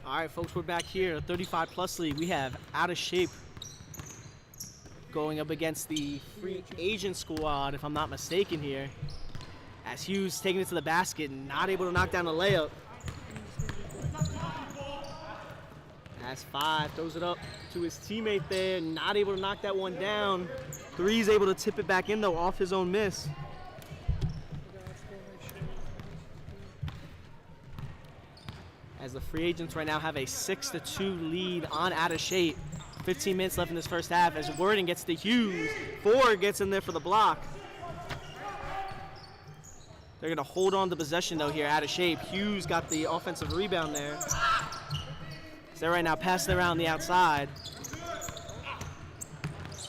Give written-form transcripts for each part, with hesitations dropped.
All right, folks, we're back here, 35 plus league. We have Out of Shape going up against the free agent squad, if I'm not mistaken here. As Hughes taking it to the basket, not able to knock down the layup. As Five throws it up to his teammate there, not able to knock that one down. Three's able to tip it back in though, off his own miss. As the free agents right now have a 6-2 lead on Out of Shape. 15 minutes left in this first half as Worden gets to Hughes. Ford gets in there for the block. They're going to hold on to possession though here, Out of Shape. Hughes got the offensive rebound there. So they're right now passing around the outside.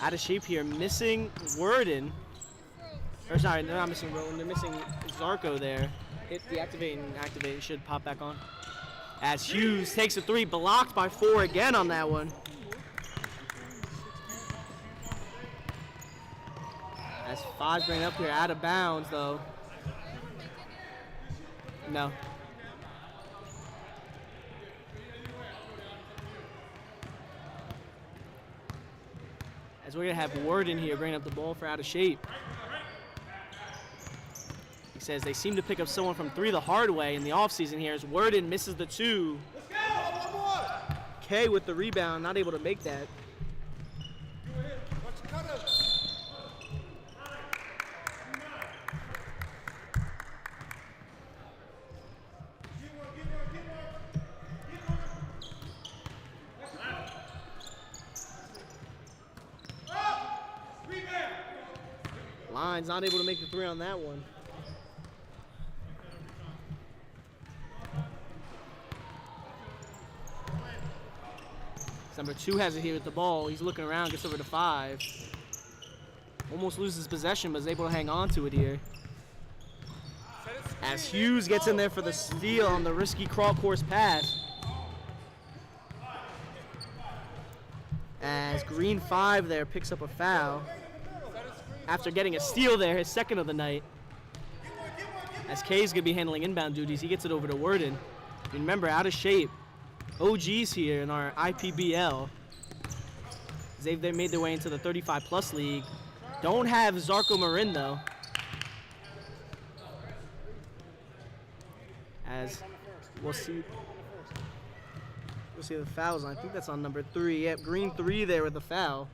Out of Shape here, missing Worden. Or sorry, they're not missing Worden, they're missing Zarko there. Hit deactivate and activate, it should pop back on. As Hughes takes a three, blocked by Four again on that one. As Five bring up here, out of bounds though. No. As we're gonna have Worden here bringing up the ball for Out of Shape. He says they seem to pick up someone from three the hard way in the offseason here as Worden misses the two. K with the rebound, not able to make that. Line's not able to make the three on that one. Number two has it here with the ball. He's looking around, gets over to Five. Almost loses possession, but is able to hang on to it here. As Hughes gets in there for the steal on the risky crawl course pass. As Green Five there picks up a foul. After getting a steal there, his second of the night. As K's gonna be handling inbound duties, he gets it over to Worden. Remember, Out of Shape. OGs here in our IPBL. They've made their way into the 35 plus league. Don't have Zarko Marin though. As we'll see the fouls on. I think that's on number 3. Yep, Green 3 there with the foul.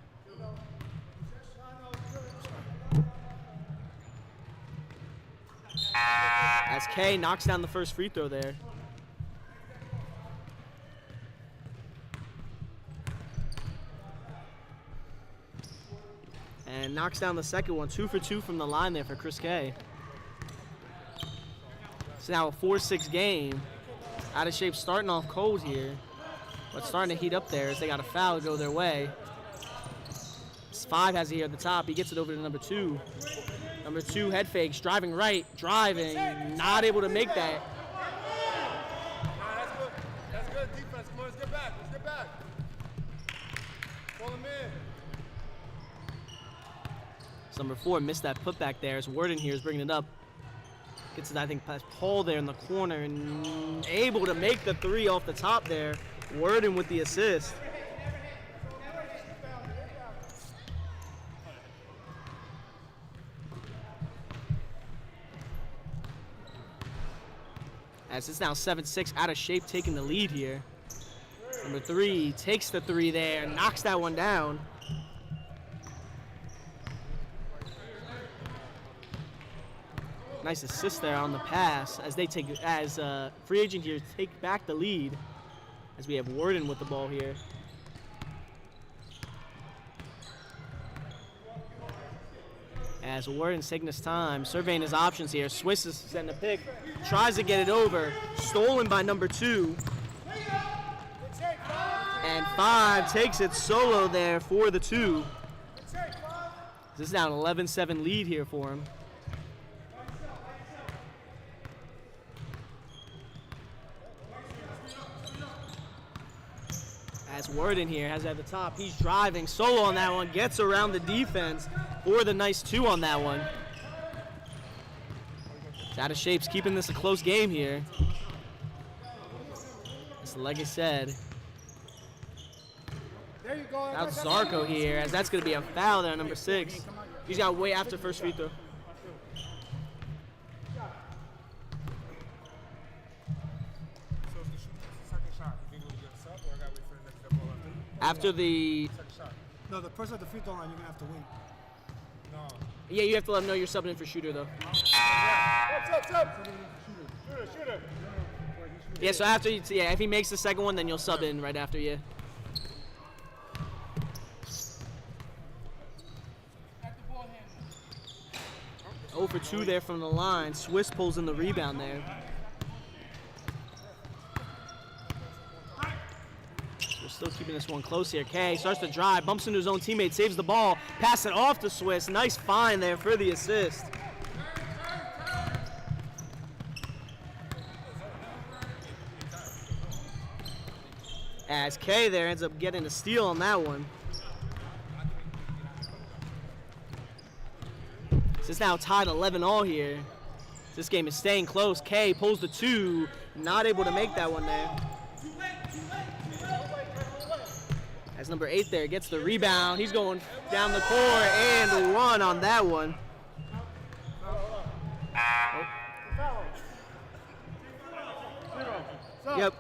As K knocks down the first free throw there. And knocks down the second one. 2 for 2 from the line there for Chris K. It's now a 4-6 game. Out of Shape starting off cold here. But starting to heat up there as they got a foul go their way. Five has it here at the top. He gets it over to number 2. Number 2 head fakes, driving right, driving, not able to make that. That's good. That's good defense. Come on, let's get back. Let's get back. Pull him in. So number 4 missed that putback there as Worden here is bringing it up. Gets it, I think, past Paul there in the corner and able to make the 3 off the top there. Worden with the assist. As it's now 7-6, Out of Shape taking the lead here. Number 3 takes the 3 there, knocks that one down. Nice assist there on the pass as they take, as free agent here take back the lead. As we have Worden with the ball here. As Warden's taking his time, surveying his options here. Swiss is setting a pick, tries to get it over. Stolen by number 2. And 5 takes it solo there for the 2. This is now an 11-7 lead here for him. As Worden here has it at the top, he's driving solo on that one, gets around the defense for the nice 2 on that one. It's Out of Shape's keeping this a close game here. So like I said, There you go. that's Zarko here, as that's going to be a foul there on number 6. He's got to wait after first free throw. After the... No, the person at the free throw line, you're going to have to wait. No. Yeah, you have to let him know you're subbing in for shooter, though. Shooter. Yeah, so after, yeah, if he makes the second one, then you'll sub in right after, yeah. Oh for 2 there from the line. Swiss pulls in the rebound there. We're still keeping this one close here. K starts to drive, bumps into his own teammate, saves the ball, pass it off to Swiss. Nice find there for the assist. As K there ends up getting a steal on that one. It's now tied 11-all here. This game is staying close. K pulls the 2, not able to make that one there. As number 8 there gets the rebound, he's going down the court and one on that one. Oh. Yep.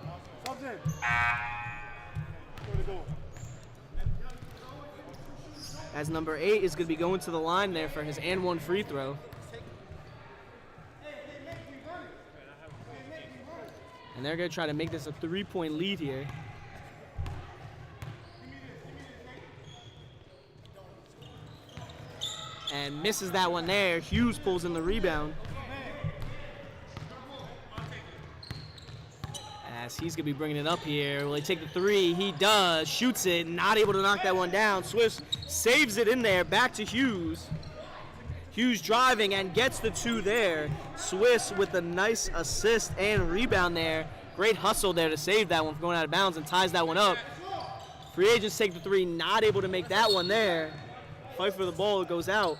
As number 8 is going to be going to the line there for his and 1 free throw. And they're going to try to make this a 3-point lead here. And misses that one there. Hughes pulls in the rebound. As he's going to be bringing it up here. Will he take the 3? He does. Shoots it. Not able to knock that one down. Swiss saves it in there. Back to Hughes. Hughes driving and gets the 2 there. Swiss with a nice assist and rebound there. Great hustle there to save that one from going out of bounds and ties that one up. Free agents take the 3. Not able to make that one there. Fight for the ball. It goes out.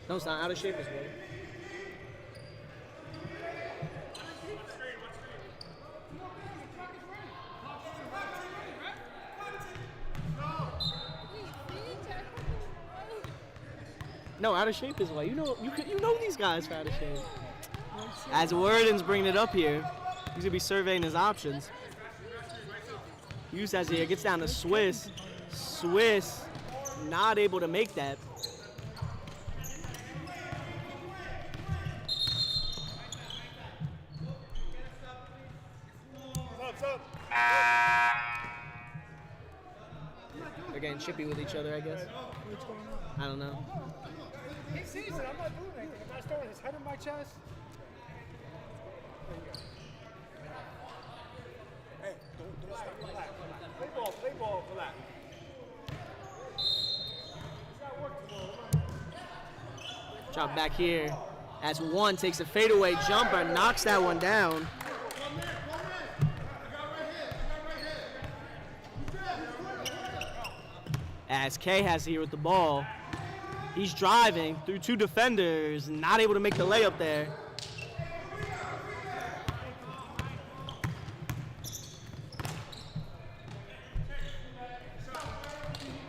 No, it's not out of shape as well. No, out of shape is why. You know these guys are out of shape. As Worden's bringing it up here, he's gonna be surveying his options. Hughes has it here, gets down to Swiss. Swiss not able to make that. They're getting chippy with each other, I guess. I don't know. He sees it. I'm not doing anything. If I start with his head in my chest. Hey, don't stop. Relax. Play ball, relax. Drop back here as 1 takes a fadeaway jumper, knocks that one down. As K has here with the ball. He's driving through 2 defenders, not able to make the layup there.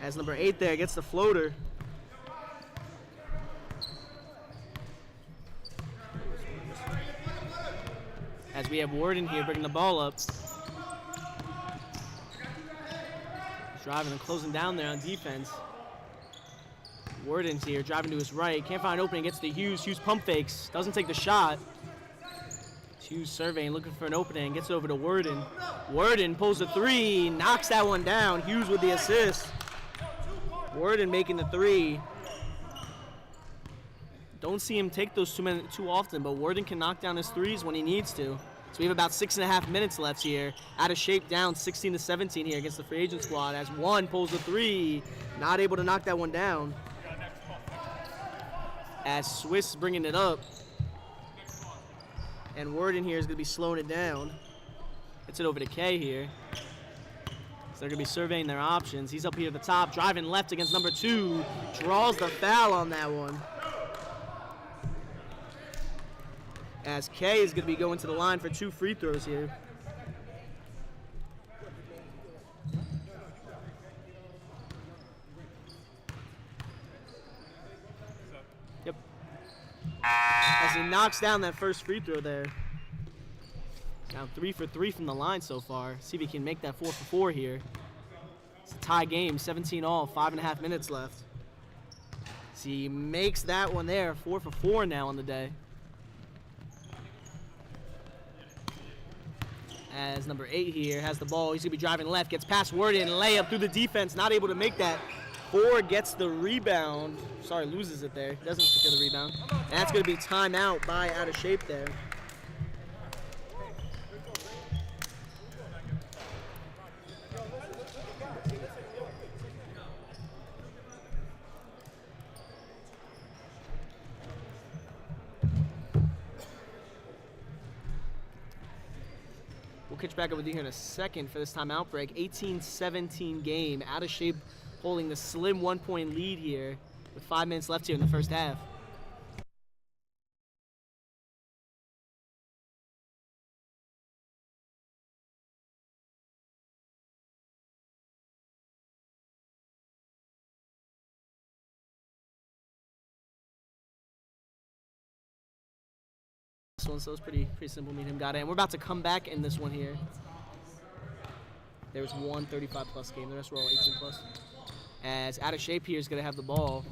As number 8 there gets the floater. As we have Worden here bringing the ball up. Driving and closing down there on defense. Worden's here, driving to his right. Can't find an opening, gets to Hughes. Hughes pump fakes, doesn't take the shot. Hughes surveying, looking for an opening, gets over to Worden. Worden pulls a 3, knocks that one down. Hughes with the assist. Worden making the 3. Don't see him take those too often, but Worden can knock down his 3s when he needs to. So we have about 6.5 minutes left here. Out of shape, down 16-17 here against the free agent squad. As 1 pulls the 3, not able to knock that one down. As Swiss is bringing it up. And Worden here is going to be slowing it down. Gets it over to K here. they're going to be surveying their options. He's up here at the top, driving left against number 2. Draws the foul on that one. As Kay is going to be going to the line for 2 free throws here. Yep. As he knocks down that first free throw there. Now 3 for 3 from the line so far. See if he can make that 4 for 4 here. It's a tie game, 17 all, 5.5 minutes left. So he makes that one there, 4 for 4 now on the day. As number 8 here has the ball, he's gonna be driving left, gets past Worden, layup through the defense, not able to make that. 4 gets the rebound. Sorry, loses it there. Doesn't secure the rebound. And that's gonna be timeout by Out of Shape there. We'll catch back up with you here in a second for this timeout break. 18-17 game. Out of Shape holding the slim 1-point lead here with 5 minutes left here in the first half. This one, so it's pretty simple. Me and him got it. And we're about to come back in this one here. There was one 35-plus game. The rest were all 18-plus. As Out of Shape here is going to have the ball.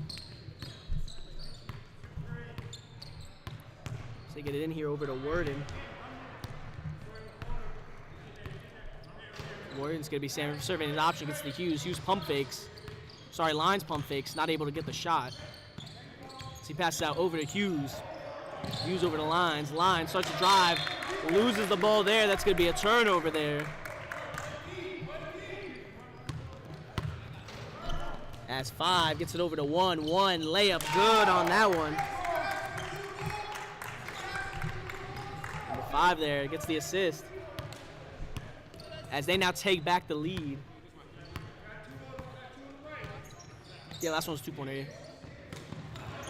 So they get it in here over to Worden. Worden's going to be serving his option against the Hughes. Hughes pump fakes. Sorry, Lines pump fakes. Not able to get the shot. So he passes out over to Hughes. Hughes over to Lines. Lines starts to drive. Loses the ball there. That's going to be a turnover there. As 5 gets it over to 1. 1 layup good on that one. Number 5 there gets the assist. As they now take back the lead. Yeah, last one was 2-pointer here.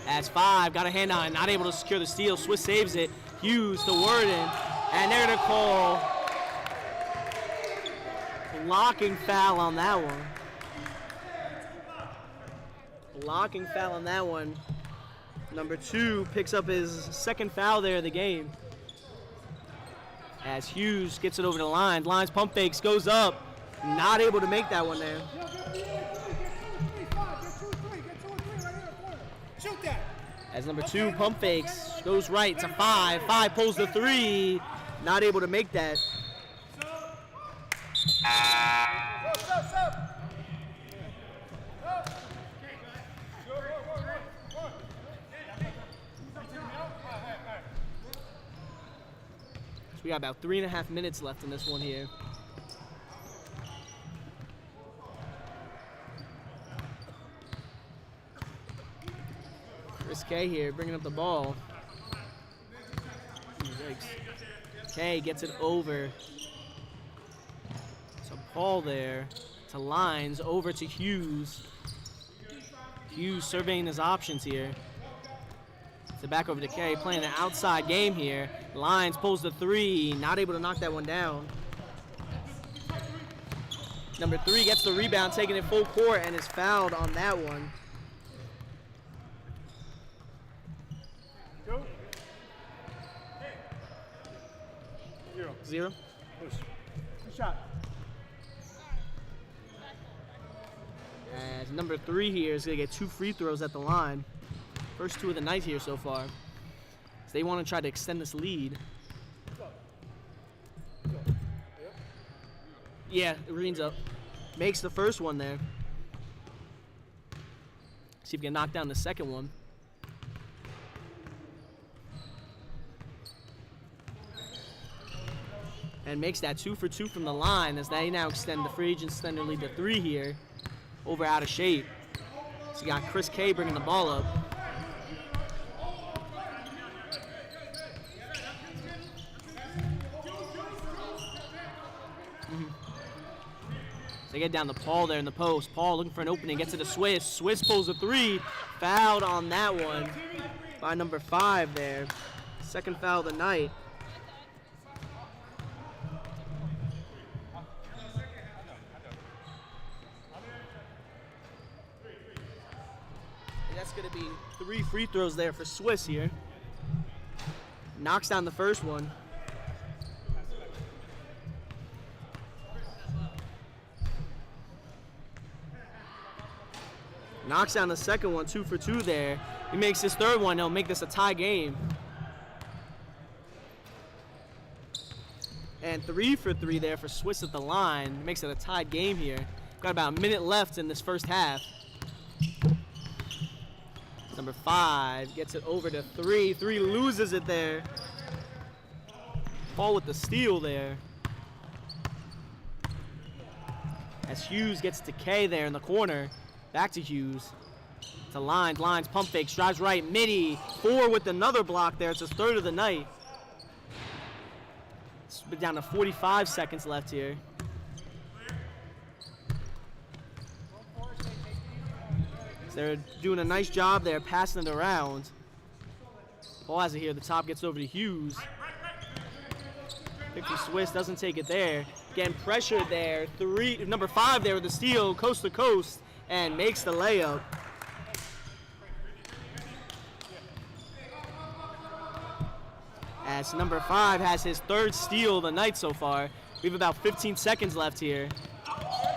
As 5 got a hand on it, not able to secure the steal. Swiss saves it. Hughes to Worden. And they're going to call blocking foul on that one. Blocking foul on that one. Number 2 picks up his second foul there of the game. As Hughes gets it over the line. Lines pump fakes, goes up. Not able to make that one there. As number 2 pump fakes, goes right to 5. 5 pulls the 3. Not able to make that. So we got about 3.5 minutes left in this one here. Chris Kay here bringing up the ball. Kay gets it over to Paul there, to Lines, over to Hughes. Hughes surveying his options here. So back over to Kay, playing an outside game here. Lines pulls the 3, not able to knock that one down. Number 3 gets the rebound, taking it full court, and is fouled on that one. Zero. Push. Good shot. As number 3 here is going to get 2 free throws at the line. First 2 of the night here so far. So they want to try to extend this lead. Yeah, Green's up. Makes the first one there. See if he can knock down the second one. And makes that 2 for 2 from the line as they now extend the free agent extender lead to 3 here over Out of Shape. So you got Chris Kay bringing the ball up. They get down to Paul there in the post. Paul looking for an opening, gets it to Swiss. Swiss pulls a 3. Fouled on that one by number 5 there. Second foul of the night. And that's going to be 3 free throws there for Swiss here. Knocks down the first one. Knocks down the second one, 2 for 2 there. He makes his third one, he'll make this a tie game. And 3 for 3 there for Swiss at the line. Makes it a tied game here. Got about a minute left in this first half. Number 5 gets it over to 3. 3 loses it there. Paul with the steal there. As Hughes gets to K there in the corner. Back to Hughes. To Lines. Lines, pump fakes, drives right. Mitty. 4 with another block there. It's his third of the night. It's been down to 45 seconds left here. So they're doing a nice job there, passing it around. Paul has it here. The top gets over to Hughes. Pick from Swiss, doesn't take it there. Getting pressured there. Number 5 there with the steal, coast to coast. And makes the layup. As number 5 has his third steal of the night so far. We have about 15 seconds left here.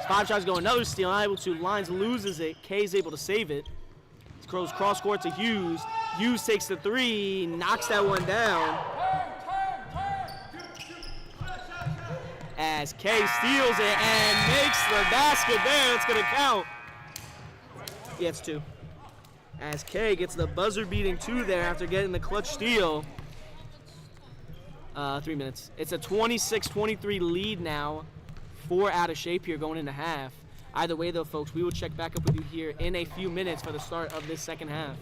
5 tries to go another steal, not able to. Lines loses it. K's able to save it. Goes cross court to Hughes. Hughes takes the 3, knocks that one down. As K steals it and makes the basket there. It's going to count. Yeah, it's 2. As K gets the buzzer-beating 2 there after getting the clutch steal. 3 minutes. It's a 26-23 lead now. 4 out of shape here going into half. Either way, though, folks, we will check back up with you here in a few minutes for the start of this second half.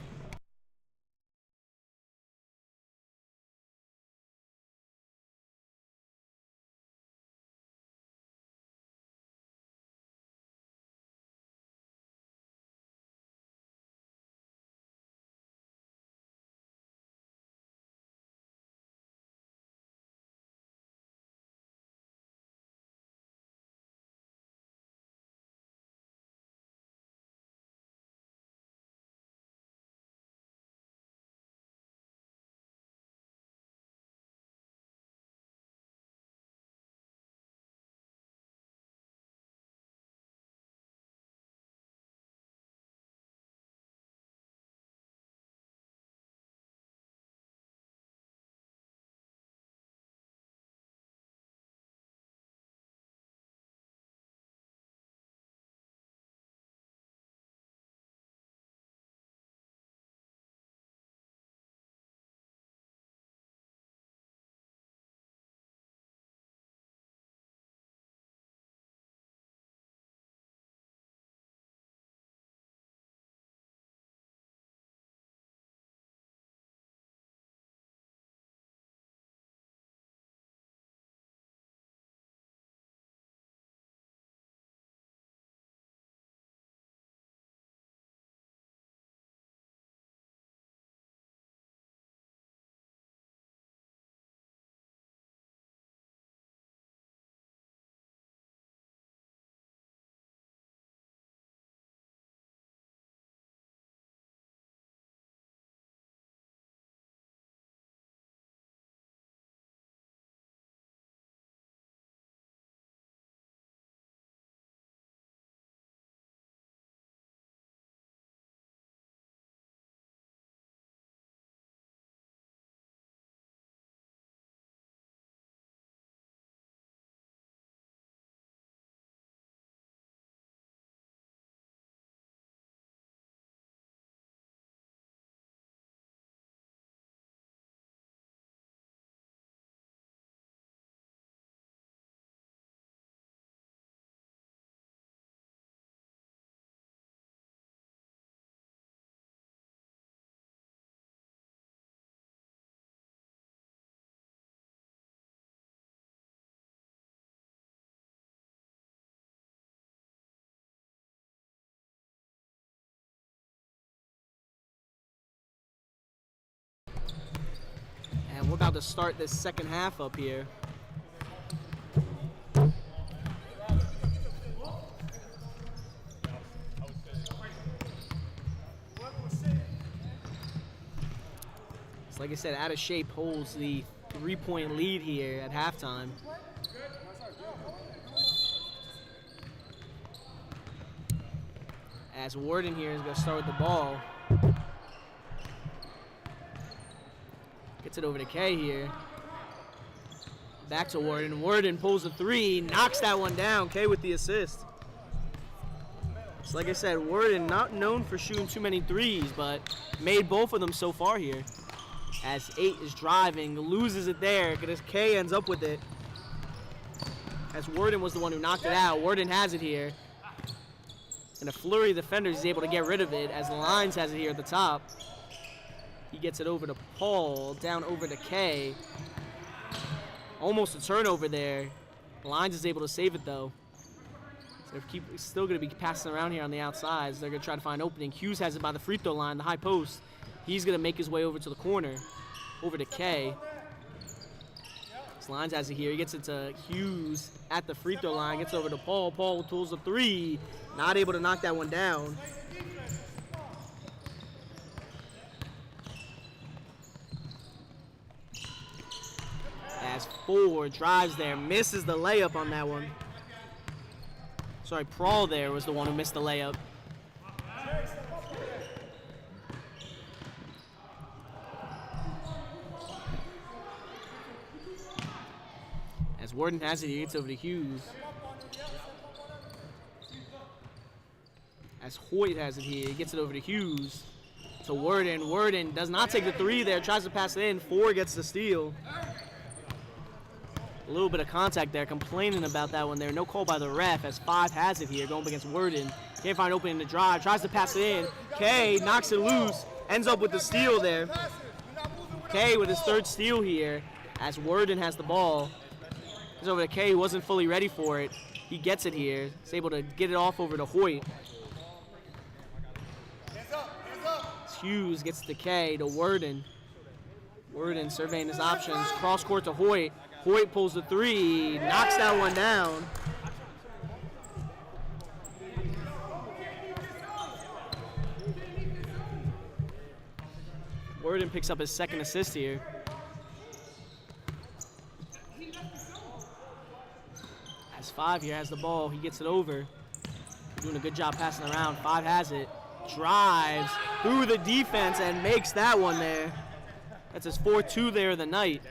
about to start this second half up here. So like I said, Out of Shape holds the 3-point lead here at halftime. As Warden here is going to start with the ball. Gets it over to Kay here. Back to Warden. Warden pulls the 3, knocks that one down. Kay with the assist. So like I said, Warden not known for shooting too many threes, but made both of them so far here. As 8 is driving, loses it there, because Kay ends up with it. As Warden was the one who knocked it out. Warden has it here. And a flurry of defenders is able to get rid of it, as Lines has it here at the top. He gets it over to Paul, down over to Kay. Almost a turnover there. Lines is able to save it though. So they're still going to be passing around here on the outsides. They're going to try to find an opening. Hughes has it by the free throw line, the high post. He's going to make his way over to the corner, over to Kay. Lines has it here. He gets it to Hughes at the free throw line. Gets over to Paul. Paul tools the 3. Not able to knock that one down. As 4 drives there, misses the layup on that one. Sorry, Prawl there was the one who missed the layup. As Warden has it, he gets over to Hughes. As Hoyt has it here, he gets it over to Hughes. To Warden. Warden does not take the 3 there, tries to pass it in. 4 gets the steal. A little bit of contact there, complaining about that one there. No call by the ref, as 5 has it here, going up against Warden. Can't find opening to drive, tries to pass it in. Kay knocks it loose, ends up with the steal there. Kay with his 3rd steal here, as Warden has the ball. He's over to Kay, who wasn't fully ready for it. He gets it here. He's able to get it off over to Hoyt. Hughes gets to Kay, to Warden. Warden surveying his options. Cross court to Hoyt. Hoyt pulls the 3, knocks that one down. Warden picks up his 2nd assist here. As 5 here has the ball, he gets it over. Doing a good job passing around. 5 has it. Drives through the defense and makes that one there. That's his 4-2 there of the night.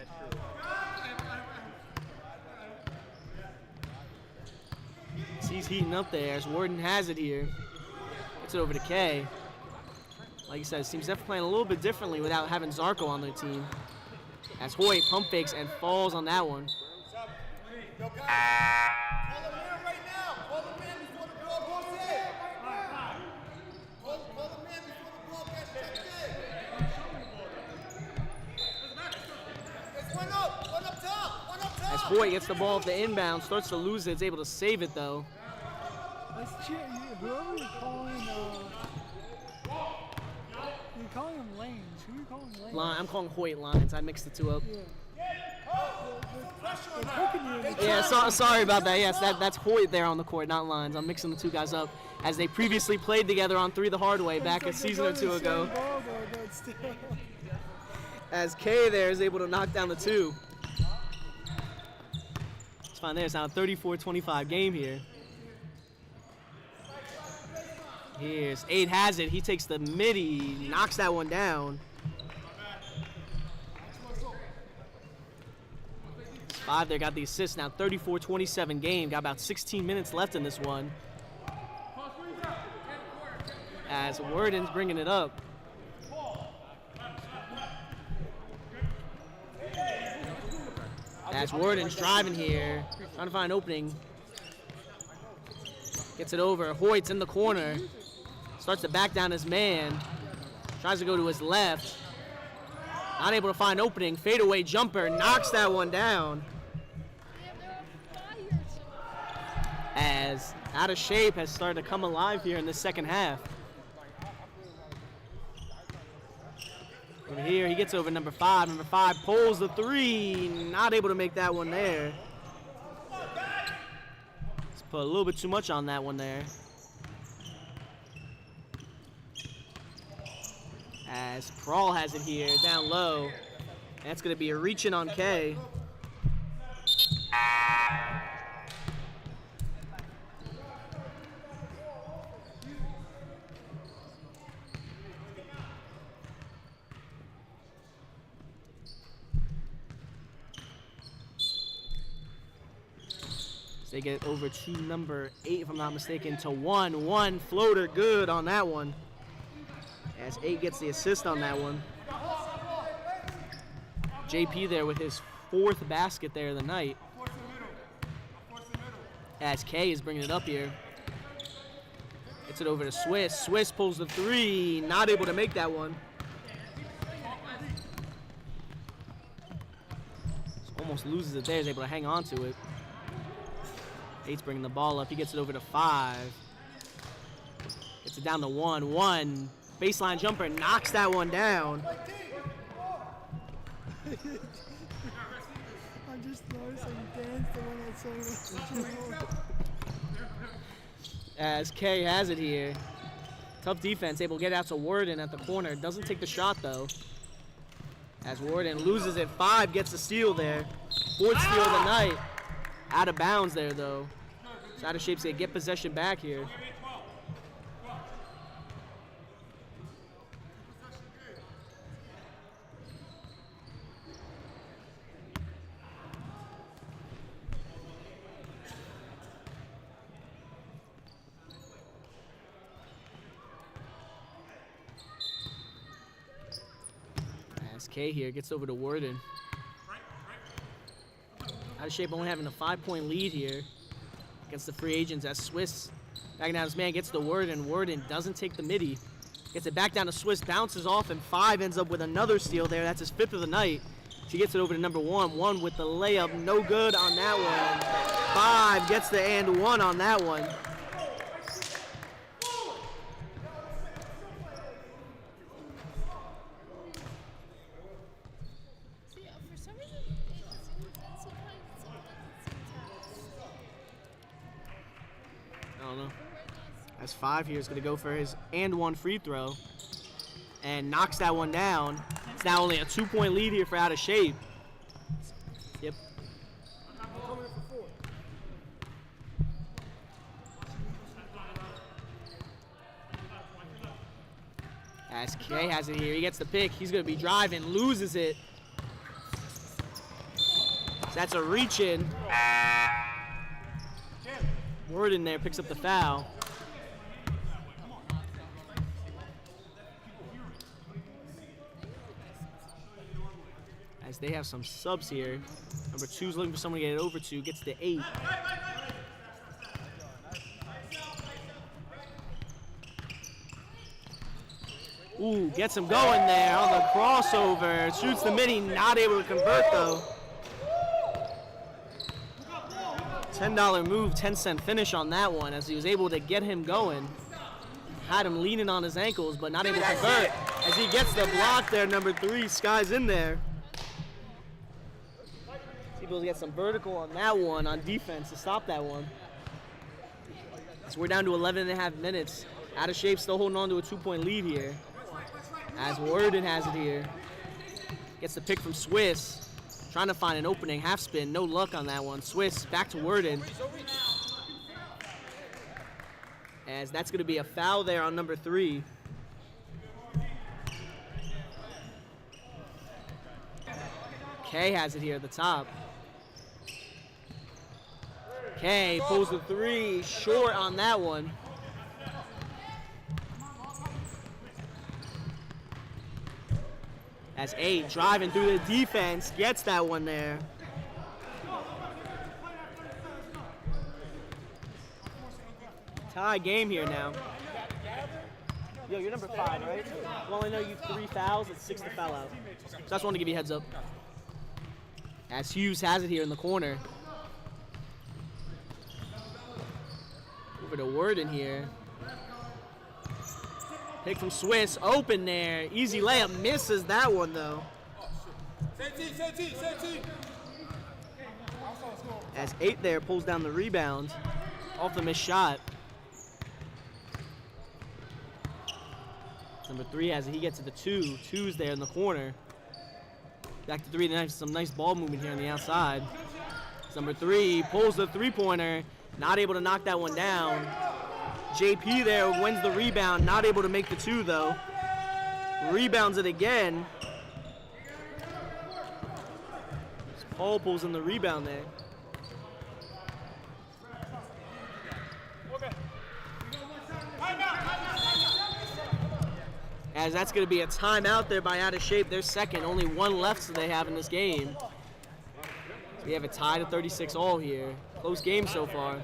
He's heating up there as Warden has it here. Gets it over to Kay. Like you said, it seems definitely playing a little bit differently without having Zarko on their team. As Hoyt pump fakes and falls on that one. As Hoyt gets the ball at the inbound, starts to lose it, is able to save it though. Whoever you're calling, you're calling him Lanes. Who are you calling Lanes? I'm calling Hoyt Lines. I mixed the 2 up. Yeah, sorry about that. Yes, that's Hoyt there on the court, not Lines. I'm mixing the 2 guys up as they previously played together on 3 the Hard Way back a season or 2 ago. As Kay there is able to knock down the 2. It's fine there. It's now a 34-25 game here. Here's 8 has it. He takes the midi, knocks that one down. 5 there got the assist. Now 34-27 game. Got about 16 minutes left in this one. As Warden's bringing it up. As Warden's driving here, trying to find an opening. Gets it over. Hoyt's in the corner. Starts to back down his man. Tries to go to his left. Not able to find an opening. Fadeaway jumper. Knocks that one down. As Out of Shape has started to come alive here in the second half. Over here, he gets over number 5. Number 5 pulls the 3. Not able to make that one there. Let's put a little bit too much on that one there. As Prawl has it here, down low. That's going to be a reach-in on K. They get over to number 8, if I'm not mistaken, to 1. 1 floater, good on that one. As 8 gets the assist on that one. JP there with his 4th basket there of the night. As K is bringing it up here. Gets it over to Swiss. Swiss pulls the 3, not able to make that one. Almost loses it there, is able to hang on to it. 8's bringing the ball up. He gets it over to 5. Gets it down to 1. 1. Baseline jumper. Knocks that one down. I'm just noticing dance the one that's so As K has it here. Tough defense. Able to get out to Worden at the corner. Doesn't take the shot, though. As Worden loses it. 5 gets the steal there. 4th steal of the night. Out of bounds there, though. So Out of Shape's going to get possession back here. As K here gets over to Worden. Out of Shape only having a 5-point lead here against the free agents as Swiss backing down his man, gets the Worden. Worden doesn't take the midi. Gets it back down to Swiss, bounces off, and 5 ends up with another steal there. That's his 5th of the night. She gets it over to number 1. 1 with the layup, no good on that one. 5 gets the and 1 on that one. As 5 here is going to go for his and 1 free throw and knocks that one down. It's now only a 2-point lead here for Out of Shape. Yep. As K has it here, he gets the pick. He's going to be driving, loses it. So that's a reach in. Worden there picks up the foul. As they have some subs here. Number 2's looking for someone to get it over to, gets the 8. Ooh, gets him going there on the crossover. Shoots the midi, not able to convert though. $10 move, 10-cent finish on that one as he was able to get him going. Had him leaning on his ankles, but not able to convert. As he gets the block there, number 3, Sky's in there. He's able to get some vertical on that one on defense to stop that one. So we're down to 11.5 minutes. Out of Shape still holding on to a 2-point lead here. As Worden has it here. Gets the pick from Swiss. Trying to find an opening, half spin, no luck on that one. Swiss back to Worden. As that's going to be a foul there on number 3. K has it here at the top. K pulls the 3, short on that one. As 8 driving through the defense, gets that one there. Tie game here now. Yo, you're number 5, right? Well, I know you 3 fouls, it's 6 to foul out. So I just wanted to give you a heads up. As Hughes has it here in the corner. Over to Worden here. Pick from Swiss, open there. Easy layup, misses that one though. As 8 there pulls down the rebound off the missed shot. Number 3 has it. He gets it to 2. 2's there in the corner. Back to 3. Some nice ball movement here on the outside. Number 3 pulls the three-pointer. Not able to knock that one down. JP there wins the rebound. Not able to make the 2 though. Rebounds it again. Paul pulls in the rebound there. As that's going to be a timeout there by Out of Shape. They're second. Only 1 left so they have in this game. We have a tie to 36 all here. Close game so far.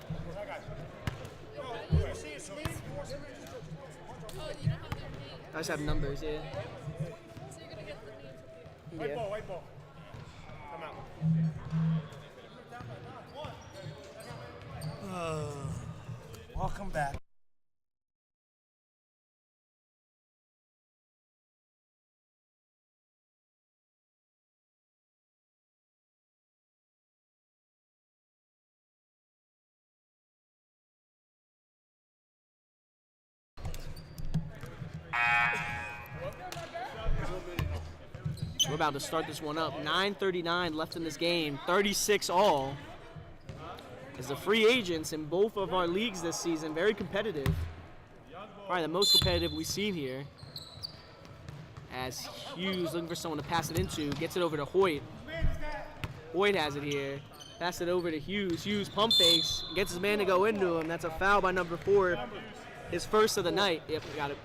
I just have numbers, yeah. White ball, white ball. Come out. Welcome back. We're about to start this one up. 9:39 left in this game. 36 all. As the free agents in both of our leagues this season, very competitive. Probably the most competitive we've seen here. As Hughes looking for someone to pass it into, gets it over to Hoyt. Hoyt has it here. Pass it over to Hughes. Hughes pump fakes, gets his man to go into him. That's a foul by number 4. His first of the night. Yep, we got it.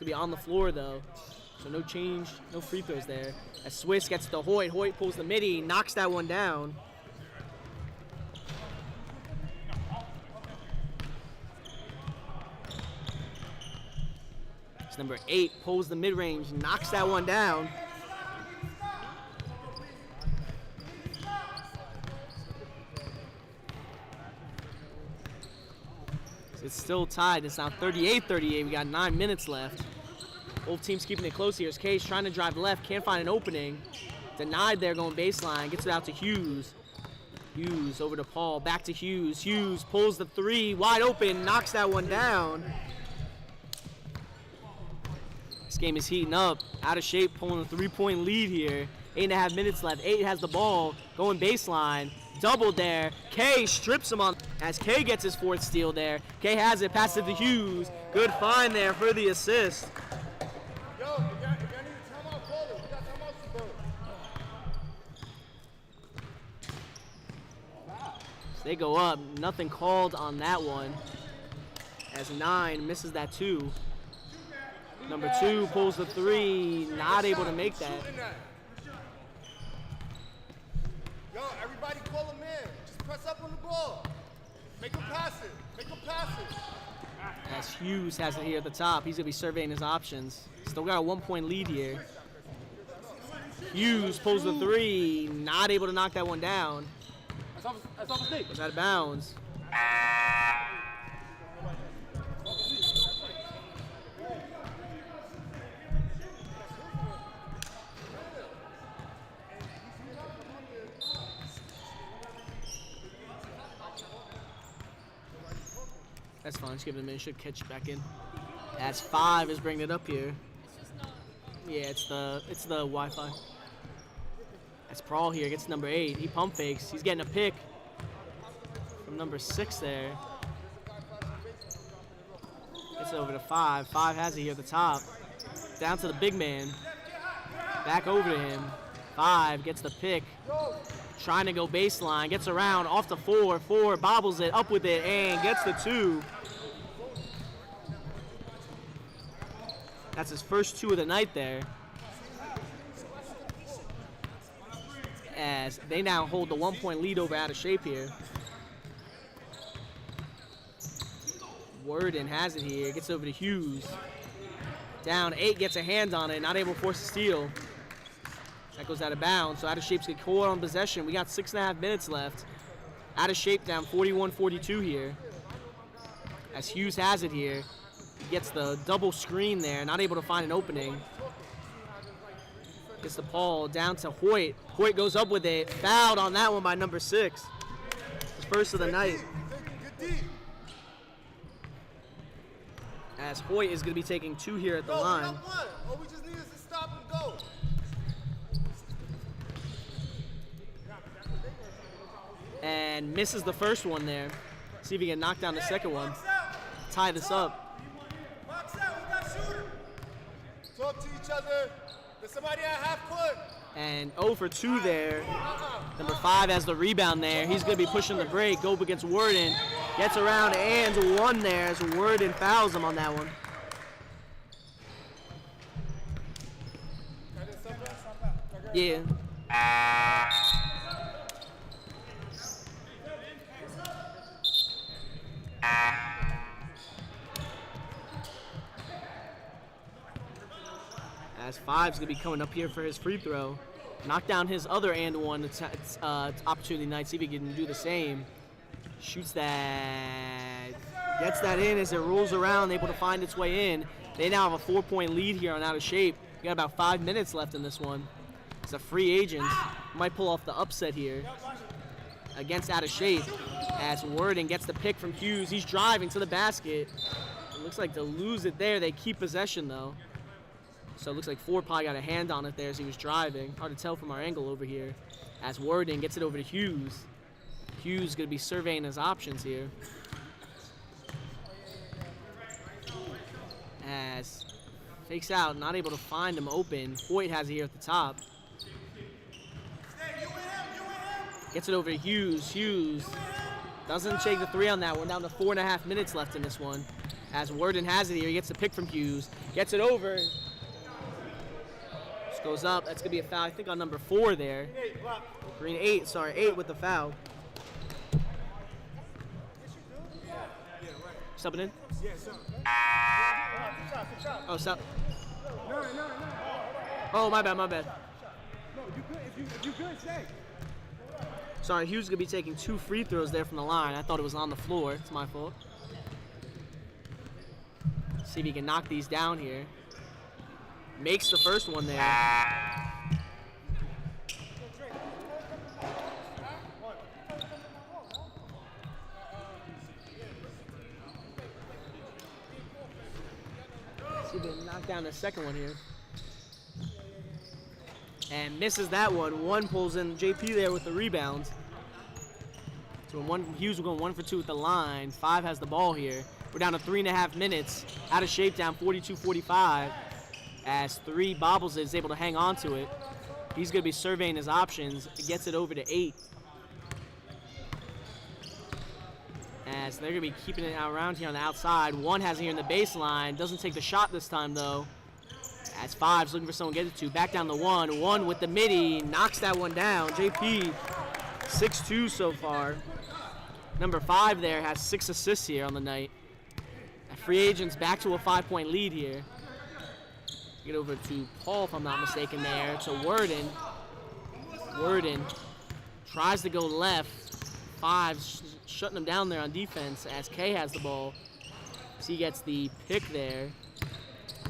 To be on the floor though, so no change, no free throws there. As Swiss gets to Hoyt, Hoyt pulls the midi, knocks that one down. It's number 8 pulls the mid-range, knocks that one down. It's still tied. It's now 38-38. We got 9 minutes left. Both teams keeping it close here. As Case trying to drive left, can't find an opening. Denied there going baseline. Gets it out to Hughes. Hughes over to Paul. Back to Hughes. Hughes pulls the 3. Wide open. Knocks that one down. This game is heating up. Out of Shape pulling a 3-point lead here. 8.5 minutes left. 8 has the ball. Going baseline. Doubled there. K strips him on as K gets his 4th steal there. K has it, passes it to Hughes. Good find there for the assist. Yo, if y'all need a timeout, call it. We got timeouts to burn. So they go up. Nothing called on that one. As 9 misses that 2. Number 2 pulls the 3. Not able to make that. Yo, everybody call him in. Just press up on the ball. Make him pass it. Make him pass it. As Hughes has it here at the top. He's going to be surveying his options. Still got a 1-point lead here. Hughes pulls the 3. Not able to knock that one down. That's off his knee. It's out of bounds. That's fine. Just give it a minute. Should catch back in. As 5 is bringing it up here. Yeah, it's the Wi-Fi. As Prawl here gets number 8. He pump fakes. He's getting a pick from number 6 there. Gets it over to 5. 5 has it here at the top. Down to the big man. Back over to him. 5 gets the pick. Trying to go baseline. Gets around. Off to 4. 4 bobbles it. Up with it. And gets the 2. That's his first 2 of the night there. As they now hold the 1-point lead over Out of Shape here. Worden has it here. Gets over to Hughes. Down 8, gets a hand on it. Not able to force a steal. That goes out of bounds. So Out of Shape's get caught on possession. We got 6.5 minutes left. Out of Shape down 41-42 here. As Hughes has it here. He gets the double screen there, not able to find an opening. Gets the ball down to Hoyt. Hoyt goes up with it. Fouled on that one by number 6. His first of the night. As Hoyt is going to be taking 2 here at the line. All we just need is to stop and go. And misses the first one there. See if he can knock down the second one. Tie this up. Box out, we got shooter. Talk to each other. There's somebody at half court. And 0 for 2 there. Number 5 has the rebound there. He's going to be pushing the break. Go up against Worden. Gets around and 1 there as Worden fouls him on that one. Yeah. As 5's going to be coming up here for his free throw. Knock down his other and 1. It's opportunity night. See if he can do the same. Shoots that. Gets that in as it rolls around, able to find its way in. They now have a 4-point lead here on Out of Shape. We got about 5 minutes left in this one. It's a free agent. Might pull off the upset here against Out of Shape. As Worden gets the pick from Hughes. He's driving to the basket. It looks like to lose it there. They keep possession though. So it looks like Ford probably got a hand on it there as he was driving. Hard to tell from our angle over here. As Worden gets it over to Hughes. Hughes going to be surveying his options here. As fakes out, not able to find him open. Hoyt has it here at the top. Gets it over to Hughes. Hughes doesn't take the 3 on that one. Down to 4.5 minutes left in this one. As Worden has it here, he gets the pick from Hughes. Gets it over. Goes up. That's going to be a foul, I think, on number 4 there. Green 8, sorry, 8 with the foul. Subbing in? Oh, sub. Oh, my bad. Sorry, Hughes going to be taking 2 free throws there from the line. I thought it was on the floor. It's my fault. See if he can knock these down here. Makes the first one there. See if he can knock down the second one here. And misses that one. 1 pulls in JP there with the rebound. So Hughes will go 1 for 2 with the line. 5 has the ball here. We're down to 3.5 minutes. Out of Shape down 42-45. As 3 Bobbles is able to hang on to it. He's going to be surveying his options. Gets it over to 8. As they're going to be keeping it around here on the outside. 1 has it here in the baseline. Doesn't take the shot this time, though. As 5's looking for someone to get it to. Back down to 1. 1 with the midi. Knocks that one down. JP, 6'2" so far. Number 5 there has 6 assists here on the night. Free agents back to a 5-point lead here. Get over to Paul, if I'm not mistaken, there to Worden. Worden tries to go left. 5's shutting him down there on defense as Kay has the ball. So he gets the pick there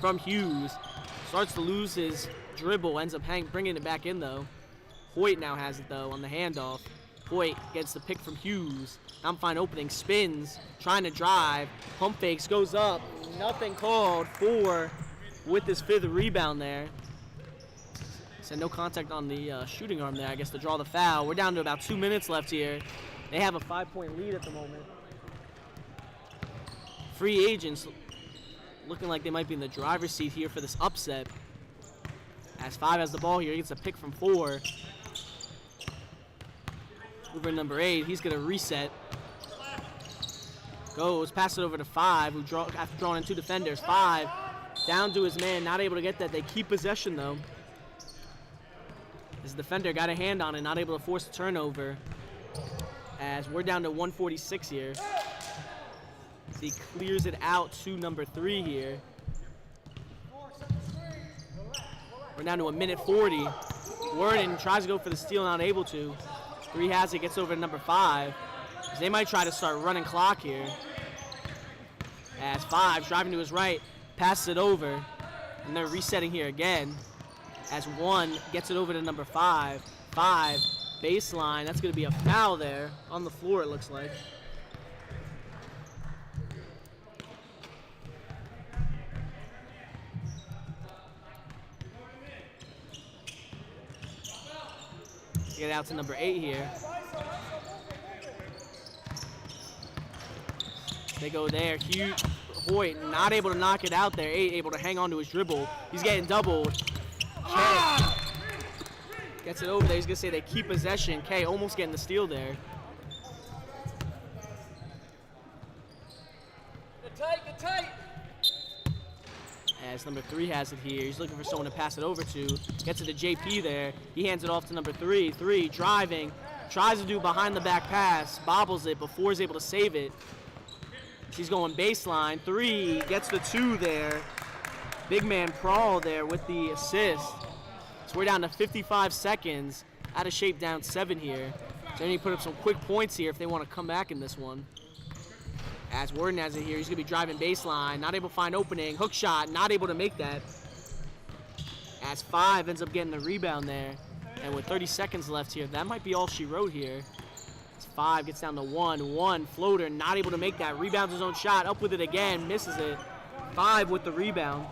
from Hughes. Starts to lose his dribble, ends up bringing it back in, though. Hoyt now has it, though, on the handoff. Hoyt gets the pick from Hughes. Now fine opening, spins, trying to drive. Pump fakes, goes up. Nothing called for with his 5th rebound there. So no contact on the shooting arm there, I guess, to draw the foul. We're down to about 2 minutes left here. They have a 5-point lead at the moment. Free agents looking like they might be in the driver's seat here for this upset. As 5 has the ball here, he gets a pick from 4. Over to number 8, he's going to reset. Goes, pass it over to 5, who after drawing in 2 defenders. 5 down to his man, not able to get that. They keep possession, though. This defender got a hand on it, not able to force a turnover. As we're down to 146 here. So he clears it out to number 3 here. We're down to 1:40. Worden tries to go for the steal, not able to. 3 has it, gets over to number 5. They might try to start running clock here. As 5 driving to his right, passes it over, and they're resetting here again. As 1 gets it over to number 5. 5 baseline. That's going to be a foul there on the floor. It looks like. Get out to number 8 here. They go there. Huge. Hoyt not able to knock it out there. 8 able to hang on to his dribble. He's getting doubled. K gets it over there. He's going to say they keep possession. K almost getting the steal there. Get tight. As number 3 has it here. He's looking for someone to pass it over to. Gets it to JP there. He hands it off to number 3. 3 driving. Tries to do behind the back pass. Bobbles it before he's able to save it. He's going baseline. 3 gets the 2 there. Big man Prawl there with the assist. So we're down to 55 seconds. Out of shape, down 7 here. So they need to put up some quick points here if they want to come back in this one. As Worden has it here, he's going to be driving baseline. Not able to find opening. Hook shot, not able to make that. As 5 ends up getting the rebound there. And with 30 seconds left here, that might be all she wrote here. 5 gets down to 1. 1 floater, not able to make that. Rebounds his own shot, up with it again, misses it. 5 with the rebound.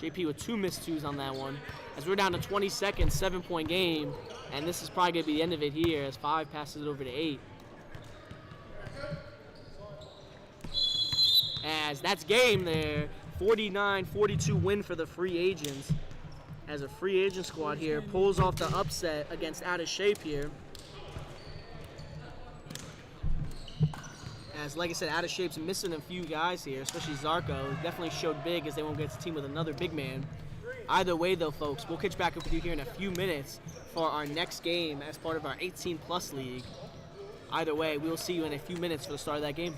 JP with 2 missed 2s on that one. As we're down to 20 seconds, 7-point game. And this is probably going to be the end of it here as 5 passes it over to 8. As that's game there. 49-42 win for the free agents. As a free agent squad here pulls off the upset against Out of Shape here. As, like I said, Out of Shape's missing a few guys here, especially Zarko. Definitely showed big as they won't get to team with another big man. Either way, though, folks, we'll catch back up with you here in a few minutes for our next game as part of our 18-plus league. Either way, we'll see you in a few minutes for the start of that game.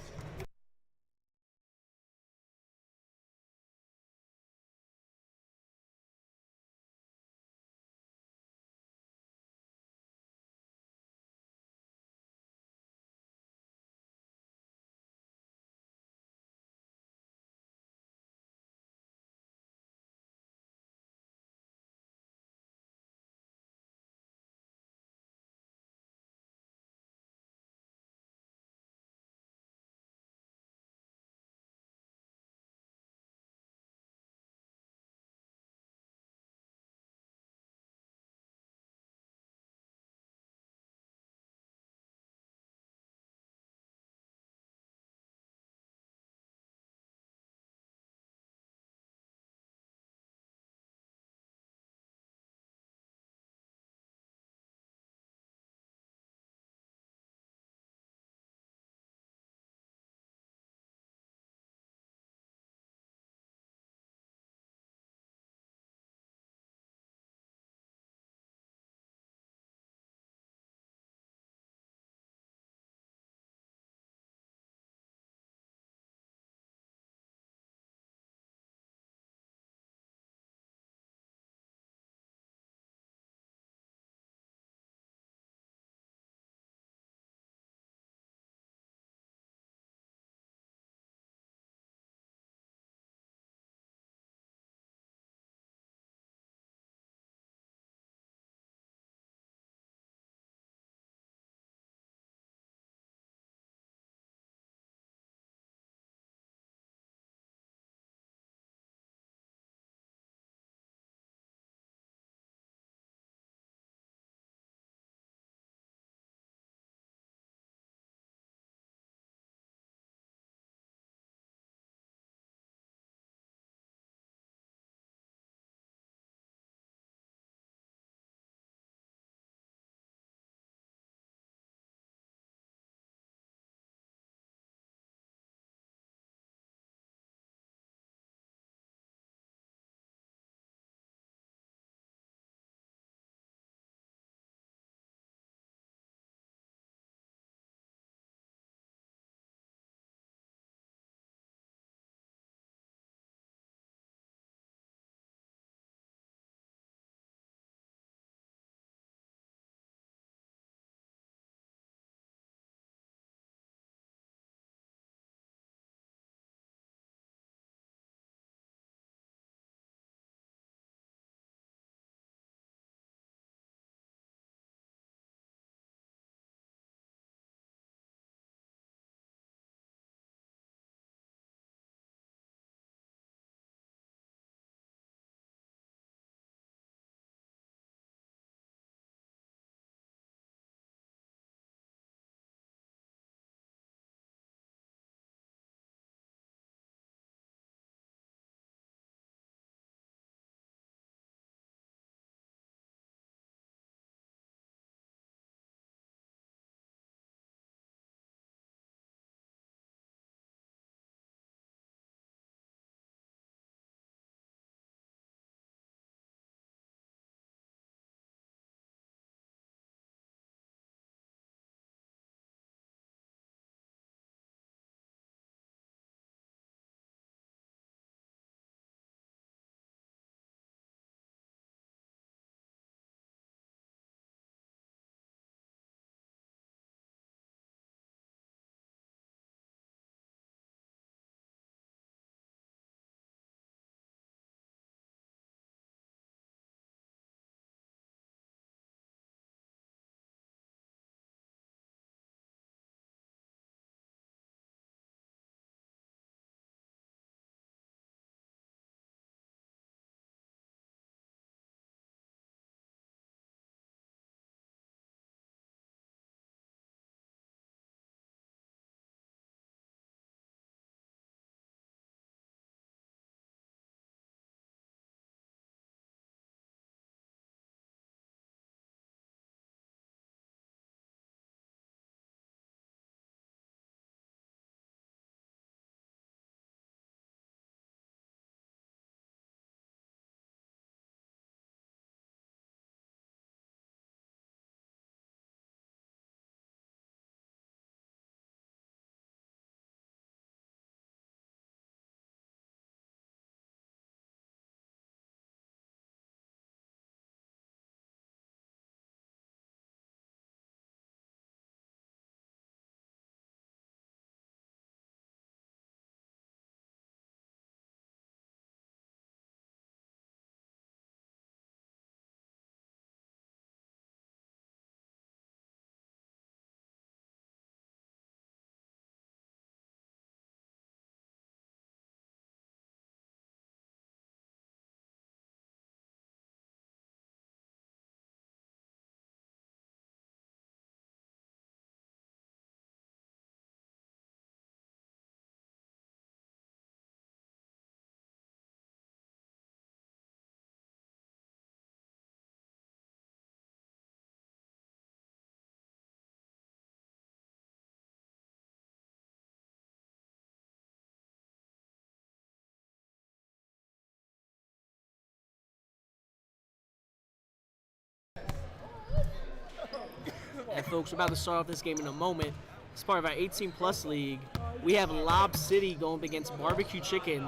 And folks, we're about to start off this game in a moment. It's part of our 18+ league. We have Lob City going up against Barbecue Chicken.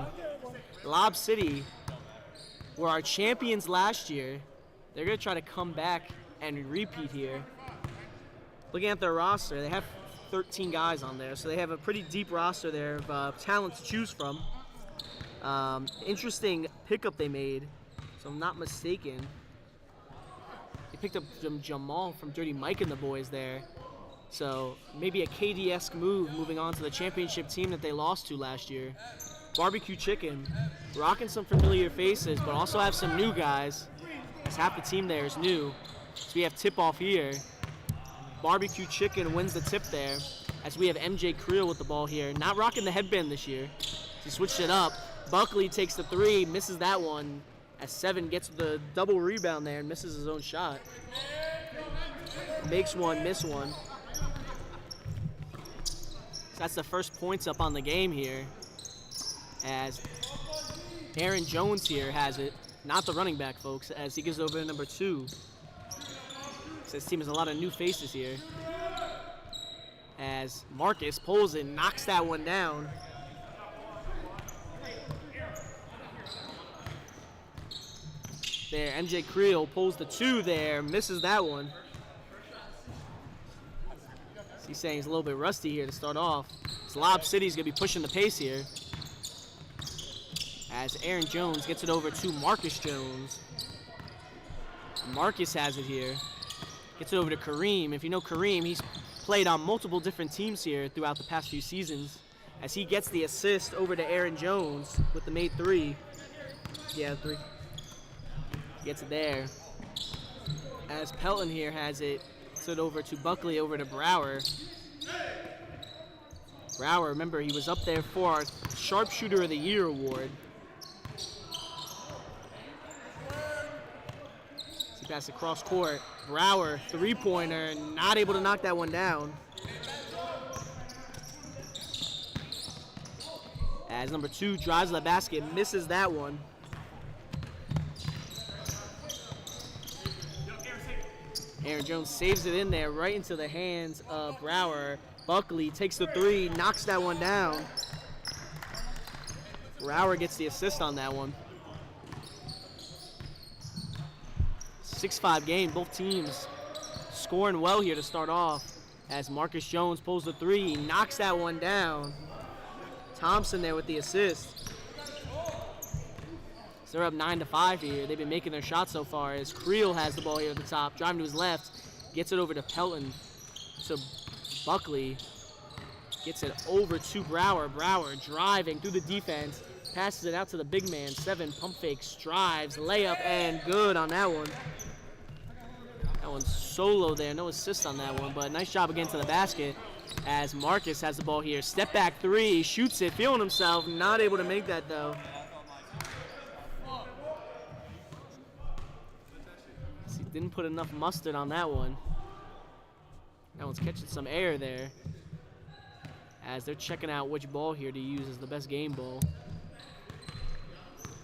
Lob City were our champions last year. They're going to try to come back and repeat here. Looking at their roster, they have 13 guys on there, so they have a pretty deep roster there of talent to choose from. Interesting pickup they made, so I'm not mistaken. They picked up Jamal from Dirty Mike and the boys there. So maybe a KD-esque move moving on to the championship team that they lost to last year. Barbecue Chicken, rocking some familiar faces, but also have some new guys, as half the team there is new. So we have tip-off here. Barbecue Chicken wins the tip there, as we have MJ Creel with the ball here. Not rocking the headband this year. He switched it up. Buckley takes the 3, misses that one, as 7 gets the double rebound there and misses his own shot. Makes one, miss one. So that's the first points up on the game here, as Aaron Jones here has it. Not the running back, folks, as he gives over to number 2. So this team has a lot of new faces here. As Marcus pulls it, knocks that one down. There, MJ Creel pulls the 2 there, misses that one. So he's saying he's a little bit rusty here to start off. So Lob City's gonna be pushing the pace here, as Aaron Jones gets it over to Marcus Jones. Marcus has it here. Gets it over to Kareem. If you know Kareem, he's played on multiple different teams here throughout the past few seasons, as he gets the assist over to Aaron Jones with the made 3. Yeah, 3. Gets it there. As Pelton here has it. Gets it over to Buckley, over to Brower. Brower, remember, he was up there for our Sharpshooter of the Year award. He passed across court. Brower, 3-pointer, not able to knock that one down. As number 2 drives to the basket, misses that one. Aaron Jones saves it in there, right into the hands of Brower. Buckley takes the 3, knocks that one down. Brower gets the assist on that one. 6-5 game, both teams scoring well here to start off, as Marcus Jones pulls the 3, knocks that one down. Thompson there with the assist. So they're up 9-5 here. They've been making their shots so far, as Creel has the ball here at the top, driving to his left, gets it over to Pelton. So Buckley gets it over to Brower. Brower driving through the defense, passes it out to the big man. 7, pump fakes, drives, layup, and good on that one. That one's solo there, no assist on that one, but nice job again to the basket, as Marcus has the ball here. Step back 3, shoots it, feeling himself, not able to make that though. He didn't put enough mustard on that one. That one's catching some air there, as they're checking out which ball here to use as the best game ball.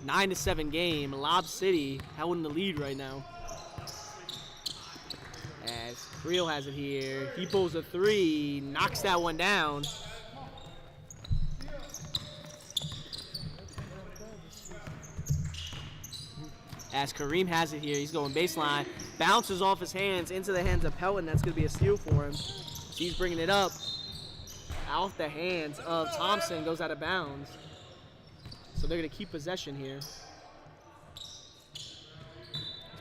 9-7 game. Lob City holding the lead right now. As Creel has it here. He pulls a 3, knocks that one down. As Kareem has it here, he's going baseline. Bounces off his hands into the hands of Pelton. That's going to be a steal for him. He's bringing it up. Out the hands of Thompson, goes out of bounds. So they're going to keep possession here.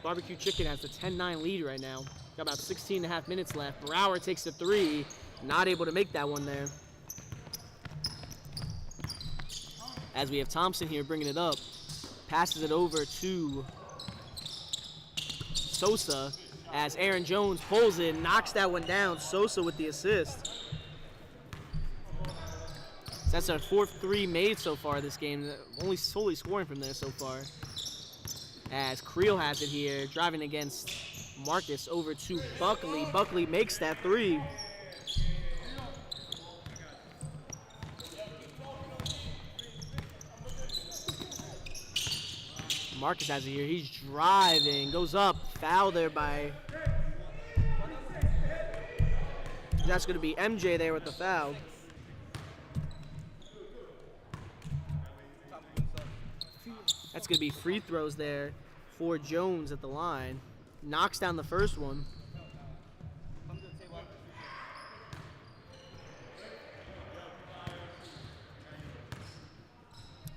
Barbecue Chicken has the 10-9 lead right now. Got about 16.5 minutes left. Brower takes the 3. Not able to make that one there. As we have Thompson here bringing it up. Passes it over to Sosa, as Aaron Jones pulls it, knocks that one down. Sosa with the assist. So that's our 4th 3 made so far this game. Only solely scoring from there so far. As Creel has it here, driving against Marcus over to Buckley. Buckley makes that 3. Marcus has it here. He's driving, goes up, foul there by That's going to be MJ there with the foul. That's going to be free throws there for Jones at the line. Knocks down the first one.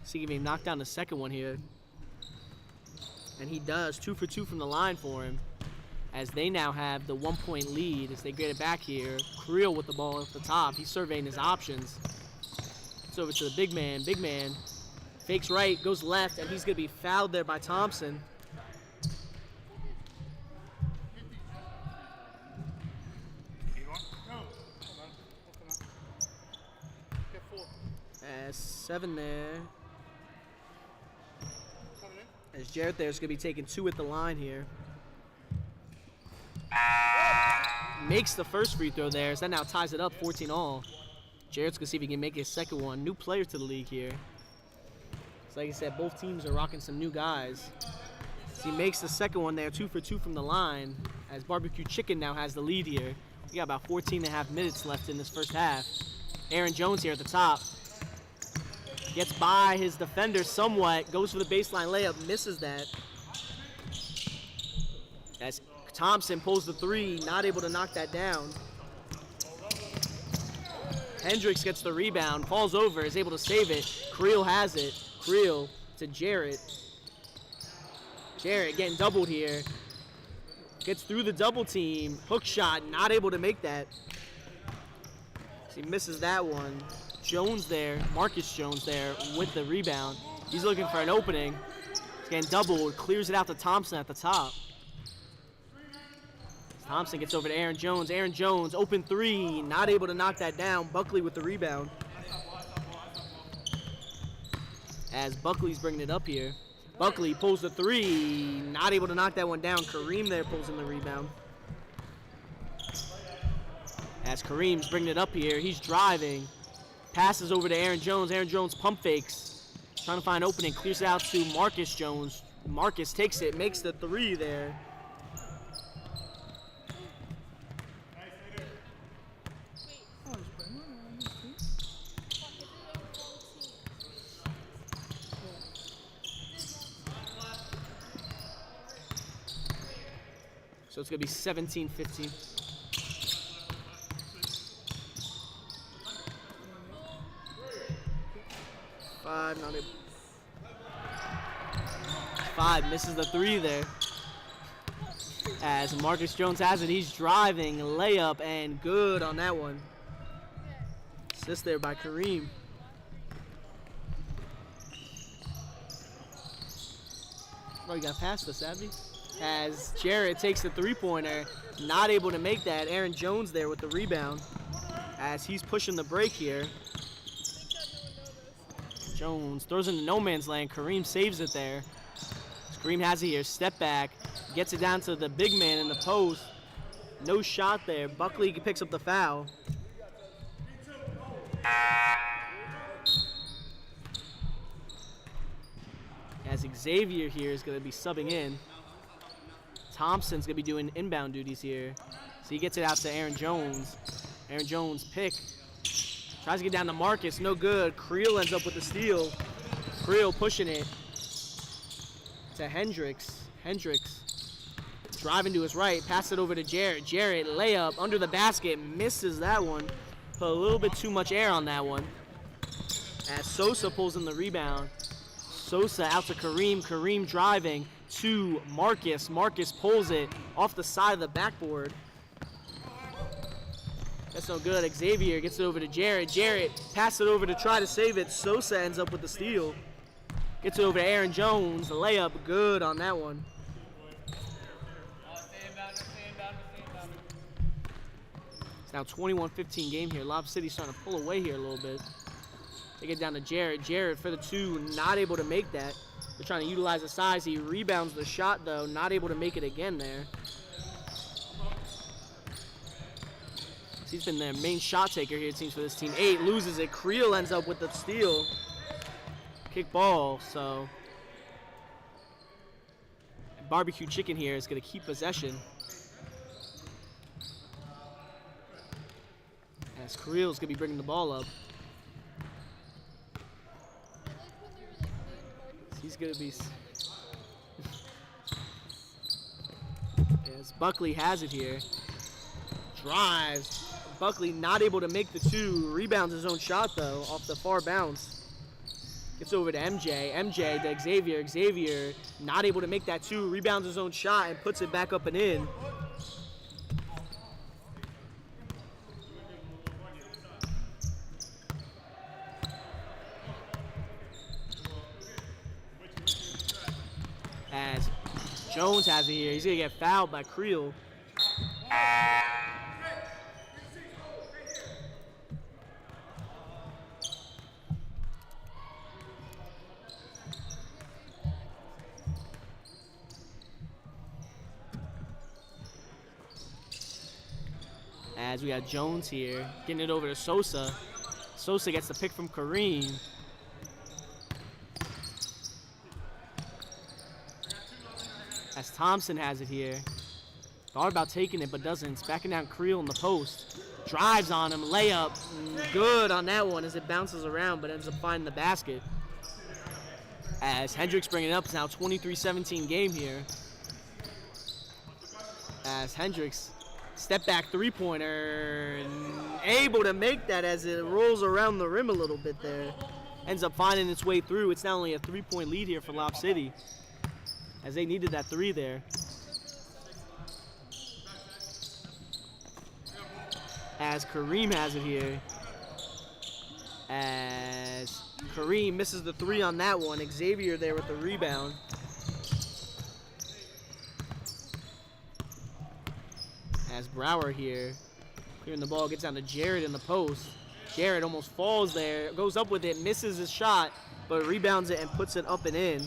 See if he can knock down the second one here. And he does. 2 for 2 from the line for him. As they now have the 1-point lead as they get it back here. Creel with the ball at the top. He's surveying his options. It's over to the big man. Big man fakes right, goes left, and he's going to be fouled there by Thompson. As 7 there. As Jarrett there is going to be taking 2 at the line here. Makes the first free throw there, so that now ties it up 14-all. Jarrett's going to see if he can make his second one. New player to the league here. So like I said, both teams are rocking some new guys. So he makes the second one there, 2 for 2 from the line, as Barbecue Chicken now has the lead here. We got about 14.5 minutes left in this first half. Aaron Jones here at the top. Gets by his defender somewhat, goes for the baseline layup, misses that. As Thompson pulls the 3, not able to knock that down. Hendricks gets the rebound, falls over, is able to save it. Creel has it. Creel to Jarrett. Jarrett getting doubled here. Gets through the double team. Hook shot, not able to make that. So he misses that one. Jones there, Marcus Jones there with the rebound. He's looking for an opening. He's getting doubled, clears it out to Thompson at the top. Thompson gets over to Aaron Jones. Aaron Jones, open 3, not able to knock that down. Buckley with the rebound. As Buckley's bringing it up here. Buckley pulls the 3, not able to knock that one down. Kareem there pulls in the rebound. As Kareem's bringing it up here, he's driving. Passes over to Aaron Jones. Aaron Jones pump fakes. Trying to find opening. Clears it out to Marcus Jones. Marcus takes it, makes the 3 there. So it's going to be 17-15. Five misses the 3 there. As Marcus Jones has it, he's driving, layup, and good on that one. Assist there by Kareem. Oh, you got past us, Abby. As Jarrett takes the 3-pointer, not able to make that. Aaron Jones there with the rebound as he's pushing the break here. Jones throws into no man's land. Kareem saves it there. Kareem has it here. Step back. Gets it down to the big man in the post. No shot there. Buckley picks up the foul. As Xavier here is going to be subbing in. Thompson's going to be doing inbound duties here. So he gets it out to Aaron Jones. Aaron Jones pick. Tries to get down to Marcus. No good. Creel ends up with the steal. Creel pushing it to Hendricks. Hendricks driving to his right. Pass it over to Jarrett. Jarrett layup under the basket. Misses that one. Put a little bit too much air on that one. As Sosa pulls in the rebound. Sosa out to Kareem. Kareem driving to Marcus. Marcus pulls it off the side of the backboard. That's no good. Xavier gets it over to Jarrett. Jarrett passes it over to try to save it. Sosa ends up with the steal. Gets it over to Aaron Jones. The layup good on that one. It's now 21-15 game here. Lob City's starting to pull away here a little bit. They get down to Jarrett. Jarrett for the 2, not able to make that. They're trying to utilize the size. He rebounds the shot, though. Not able to make it again there. He's been their main shot taker here, it seems, for this team. 8, loses it. Creel ends up with the steal. Kick ball, so. Barbecue Chicken here is going to keep possession. As Creel's going to be bringing the ball up. He's going to be... As Buckley has it here. Drives. Buckley not able to make the two. Rebounds his own shot, though, off the far bounce. Gets over to MJ. MJ to Xavier. Xavier not able to make that two. Rebounds his own shot and puts it back up and in. As Jones has it here. He's going to get fouled by Creel. As we got Jones here, getting it over to Sosa. Sosa gets the pick from Kareem. As Thompson has it here. Thought about taking it, but doesn't. It's backing down Creel in the post. Drives on him, layup. Good on that one as it bounces around, but ends up finding the basket. As Hendricks bringing it up, it's now 23-17 game here. As Hendricks, step back three-pointer, able to make that as it rolls around the rim a little bit there. Ends up finding its way through. It's not only a three-point lead here for Lob City, as they needed that three there. As Kareem has it here. As Kareem misses the three on that one. Xavier there with the rebound. As Brower here, clearing the ball, gets down to Jarrett in the post. Jarrett almost falls there, goes up with it, misses his shot, but rebounds it and puts it up and in.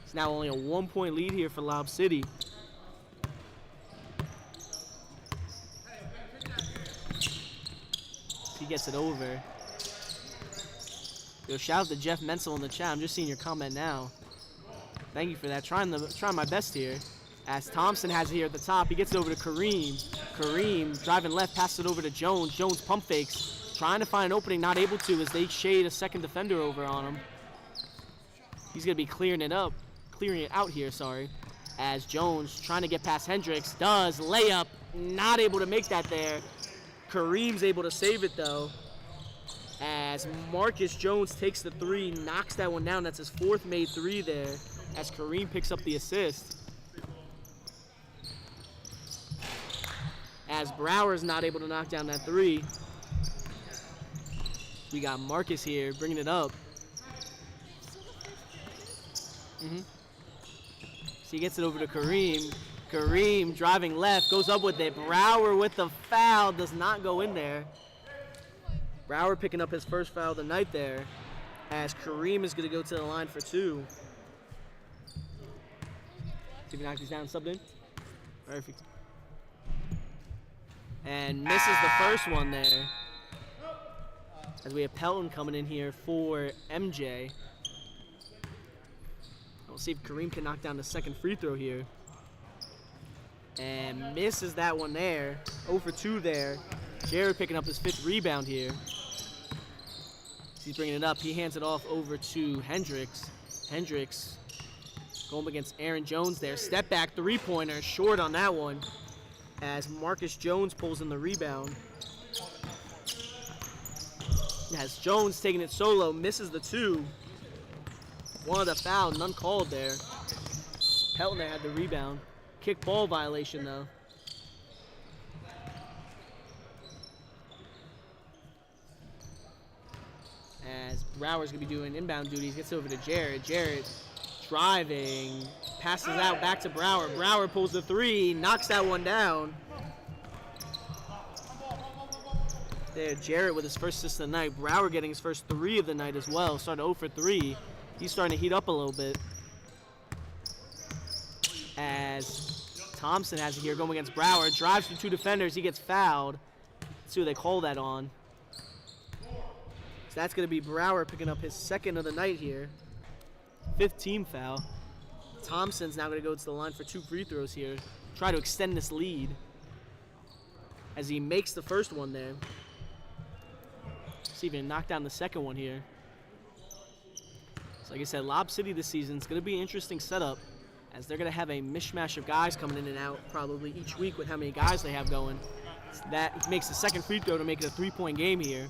It's now only a 1-point lead here for Lob City. He gets it over. Yo, shout out to Jeff Menzel in the chat. I'm just seeing your comment now. Thank you for that. Trying my best here. As Thompson has it here at the top, he gets it over to Kareem. Kareem driving left, passes it over to Jones. Jones pump fakes, trying to find an opening, not able to as they shade a second defender over on him. He's gonna be clearing it out here, sorry. As Jones trying to get past Hendricks, does, layup, not able to make that there. Kareem's able to save it though. As Marcus Jones takes the three, knocks that one down. That's his fourth made three there. As Kareem picks up the assist. As Brower's not able to knock down that three. We got Marcus here bringing it up. So he gets it over to Kareem. Kareem driving left, goes up with it. Brower with the foul, does not go in there. Brower picking up his first foul of the night there. As Kareem is going to go to the line for two. See if he knocks these down, subbed in. Perfect. And misses the first one there. As we have Pelton coming in here for MJ. We'll see if Kareem can knock down the second free throw here. And misses that one there. 0 for 2 there. Jared picking up his fifth rebound here. He's bringing it up. He hands it off over to Hendricks. Hendricks going against Aaron Jones there. Step back three-pointer. Short on that one. As Marcus Jones pulls in the rebound. As Jones taking it solo. Misses the two. One of the foul. None called there. Pelton there had the rebound. Kick ball violation though. As Brower's gonna be doing inbound duties, gets over to Jared. Jared driving, passes out back to Brower. Brower pulls the three, knocks that one down. There, Jared with his first assist of the night. Brower getting his first three of the night as well. Started 0 for 3. He's starting to heat up a little bit. As Thompson has it here going against Brower. Drives through two defenders. He gets fouled. Let's see what they call that on. So that's going to be Brower picking up his second of the night here. 5th team foul. Thompson's now going to go to the line for 2 free throws here. Try to extend this lead. as he makes the first one there. See if he can knock down the second one here. So like I said, Lob City this season is going to be an interesting setup, as they're going to have a mishmash of guys coming in and out probably each week with how many guys they have going. So that makes the second free throw to make it a 3-point game here,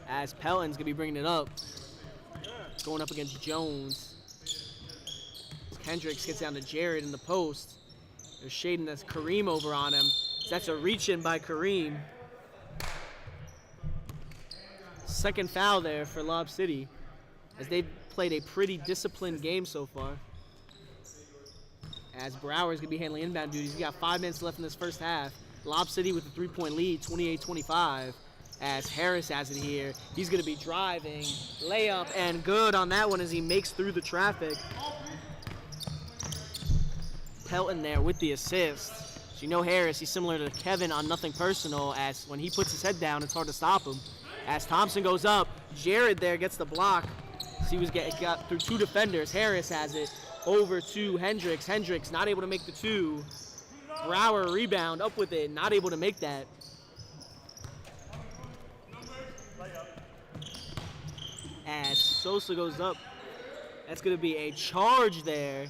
as Pelton's going to be bringing it up, going up against Jones. Hendricks gets down to Jared in the post. They're shading this Kareem over on him. That's a reach-in by Kareem. Second foul there for Lob City, as they've played a pretty disciplined game so far. As Brower's going to be handling inbound duties. He's got 5 minutes left in this first half. Lob City with a 3-point lead, 28-25. As Harris has it here. He's going to be driving. Layup, and good on that one as he makes through the traffic. Pelton there with the assist. So you know Harris, he's similar to Kevin on Nothing Personal, as when he puts his head down, it's hard to stop him. As Thompson goes up, Jared there gets the block. So he was got through 2 defenders. Harris has it over to Hendricks. Hendricks not able to make the 2. Brower rebound up with it, not able to make that. As Sosa goes up, that's going to be a charge there.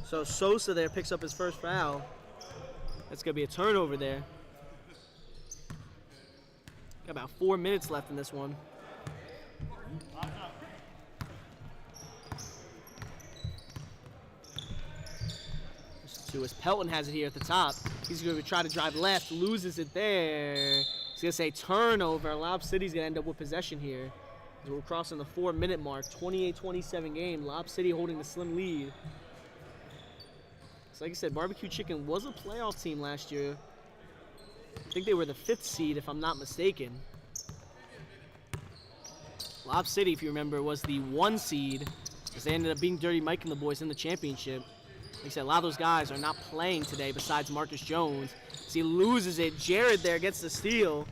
So Sosa there picks up his first foul. That's going to be a turnover there. Got about 4 minutes left in this one. So as Pelton has it here at the top. He's going to try to drive left, loses it there. He's going to say turnover. Lob City's going to end up with possession here. As we're crossing the 4-minute mark. 28-27 game. Lob City holding the slim lead. So like I said, Barbecue Chicken was a playoff team last year. I think they were the 5th seed, if I'm not mistaken. Lob City, if you remember, was the 1 seed, because they ended up beating Dirty Mike and the boys in the championship. Like I said, a lot of those guys are not playing today besides Marcus Jones. So he loses it. Jared there gets the steal.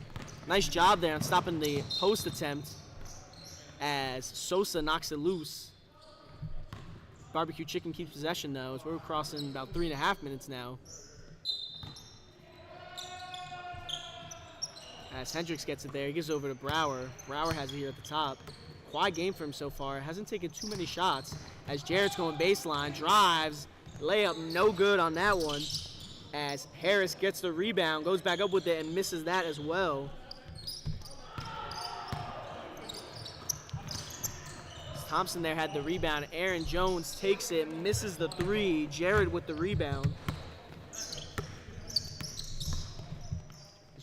Nice job there on stopping the post attempt, as Sosa knocks it loose. Barbecue Chicken keeps possession, though, as we're crossing about 3.5 minutes now. As Hendricks gets it there, he gives it over to Brower. Brower has it here at the top. Quiet game for him so far. Hasn't taken too many shots. As Jared's going baseline, drives, layup, no good on that one. As Harris gets the rebound, goes back up with it and misses that as well. Thompson there had the rebound. Aaron Jones takes it, misses the 3. Jared with the rebound.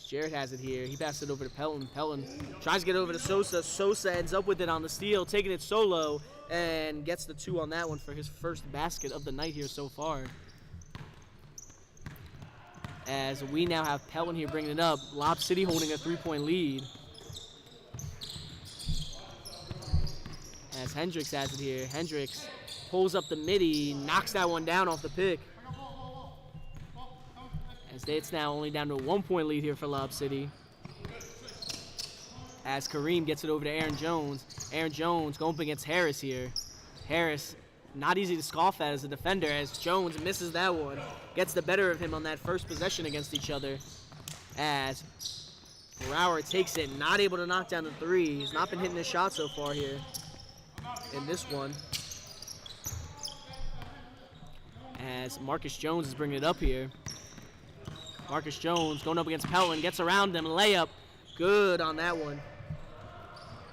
Jared has it here. He passes it over to Pelton. Pelton tries to get over to Sosa. Sosa ends up with it on the steal, taking it solo, and gets the 2 on that one for his first basket of the night here so far. As we now have Pelton here bringing it up. Lob City holding a 3-point lead. As Hendricks has it here. Hendricks pulls up the midi, knocks that one down off the pick. As it's now only down to a 1-point lead here for Lob City. As Kareem gets it over to Aaron Jones. Aaron Jones going up against Harris here. Harris, not easy to scoff at as a defender, as Jones misses that one. Gets the better of him on that first possession against each other. As Brower takes it, not able to knock down the 3. He's not been hitting his shot so far here in this one. As Marcus Jones is bringing it up here. Marcus Jones going up against Pelton, gets around him, layup, good on that one.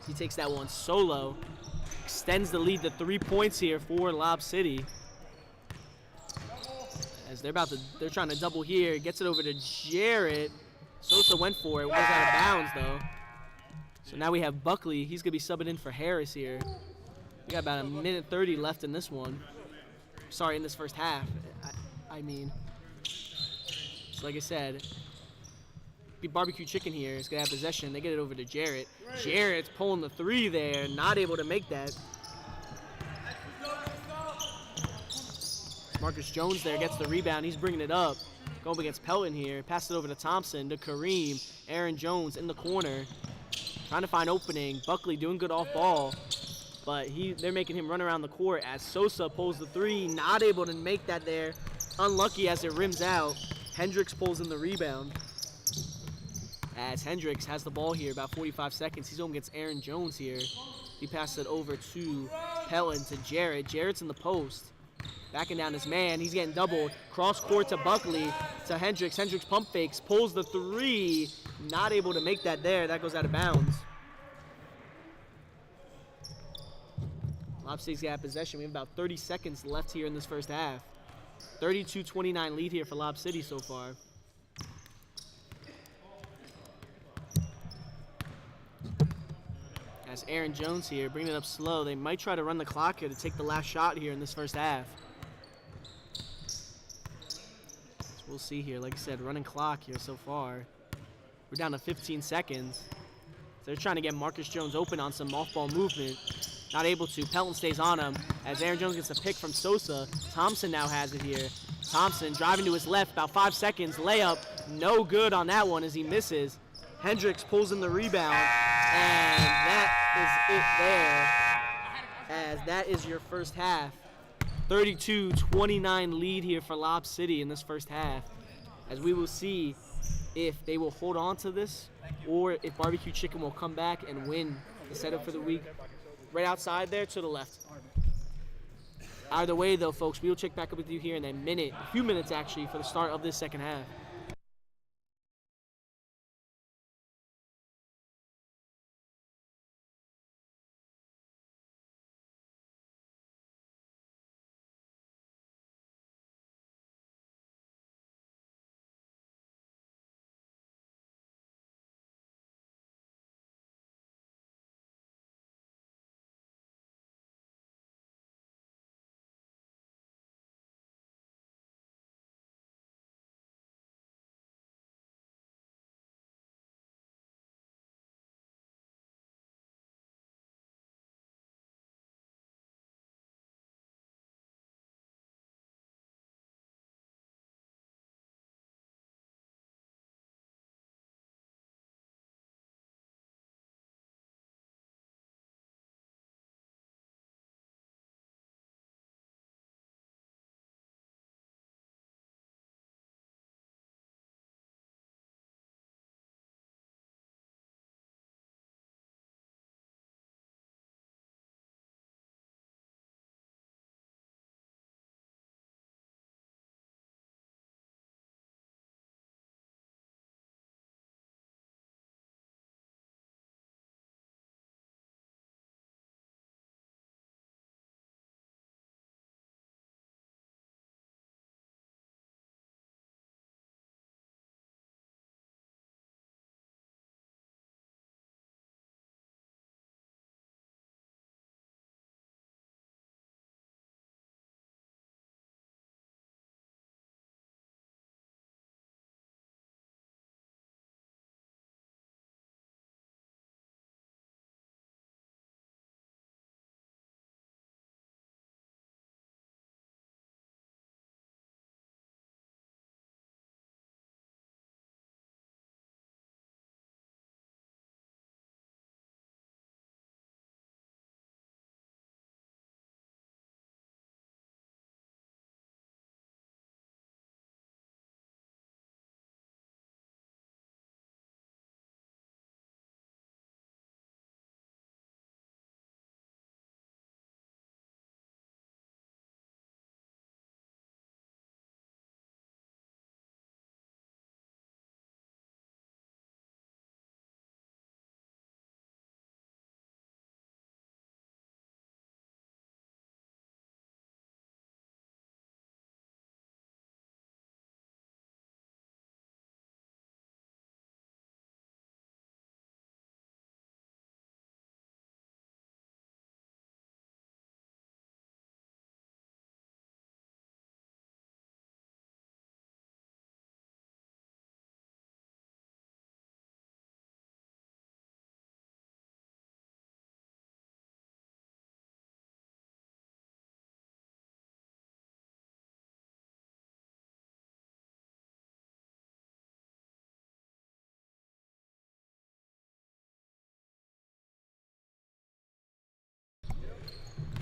He takes that one solo, extends the lead to 3 points here for Lob City. As they're trying to double here, gets it over to Jarrett. Sosa went for it, was out of bounds though. So now we have Buckley. He's gonna be subbing in for Harris here. We got about 1:30 left in this one. Sorry, in this first half. I mean. So like I said, Barbecue Chicken here is gonna have possession. They get it over to Jarrett. Jarrett's pulling the 3 there, not able to make that. Marcus Jones there gets the rebound. He's bringing it up. Going up against Pelton here. Pass it over to Thompson, to Kareem. Aaron Jones in the corner. Trying to find opening. Buckley doing good off ball. But they're making him run around the court as Sosa pulls the 3. Not able to make that there. Unlucky as it rims out. Hendricks pulls in the rebound. as Hendricks has the ball here, about 45 seconds. He's home against Aaron Jones here. He passed it over to Pelton to Jarrett. Jarrett's in the post. Backing down his man. He's getting doubled. Cross court to Buckley to Hendricks. Hendricks pump fakes. Pulls the three. Not able to make that there. That goes out of bounds. Lob City's got possession. We have about 30 seconds left here in this first half. 32-29 lead here for Lob City so far. As Aaron Jones here, bringing it up slow. They might try to run the clock here to take the last shot here in this first half. So we'll see here. Like I said, running clock here so far. We're down to 15 seconds. So they're trying to get Marcus Jones open on some off-ball movement. Not able to. Pelton stays on him as Aaron Jones gets a pick from Sosa. Thompson now has it here. Thompson driving to his left, about 5 seconds. Layup, no good on that one as he misses. Hendricks pulls in the rebound, and that is it there. As that is your first half. 32-29 lead here for Lob City in this first half. As we will see if they will hold on to this or if Barbecue Chicken will come back and win the setup for the week. Right outside there to the left. Either way, though, folks, we will check back up with you here in a few minutes actually, for the start of this second half.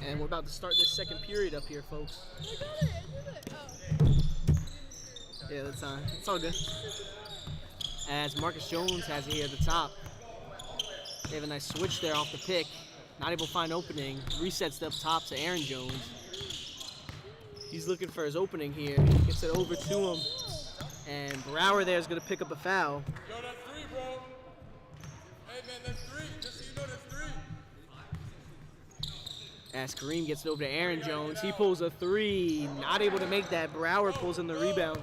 And we're about to start this second period up here, folks. Yeah, that's on. It's all good. as Marcus Jones has it here at the top. They have a nice switch there off the pick. Not able to find opening. Resets up top to Aaron Jones. He's looking for his opening here. Gets it over to him. And Brower there is going to pick up a foul. Yo, that's 3, bro. Hey, man, that's 3. Just so you know, that's 3. As Kareem gets it over to Aaron Jones. He pulls a 3. Not able to make that. Brower pulls in the rebound.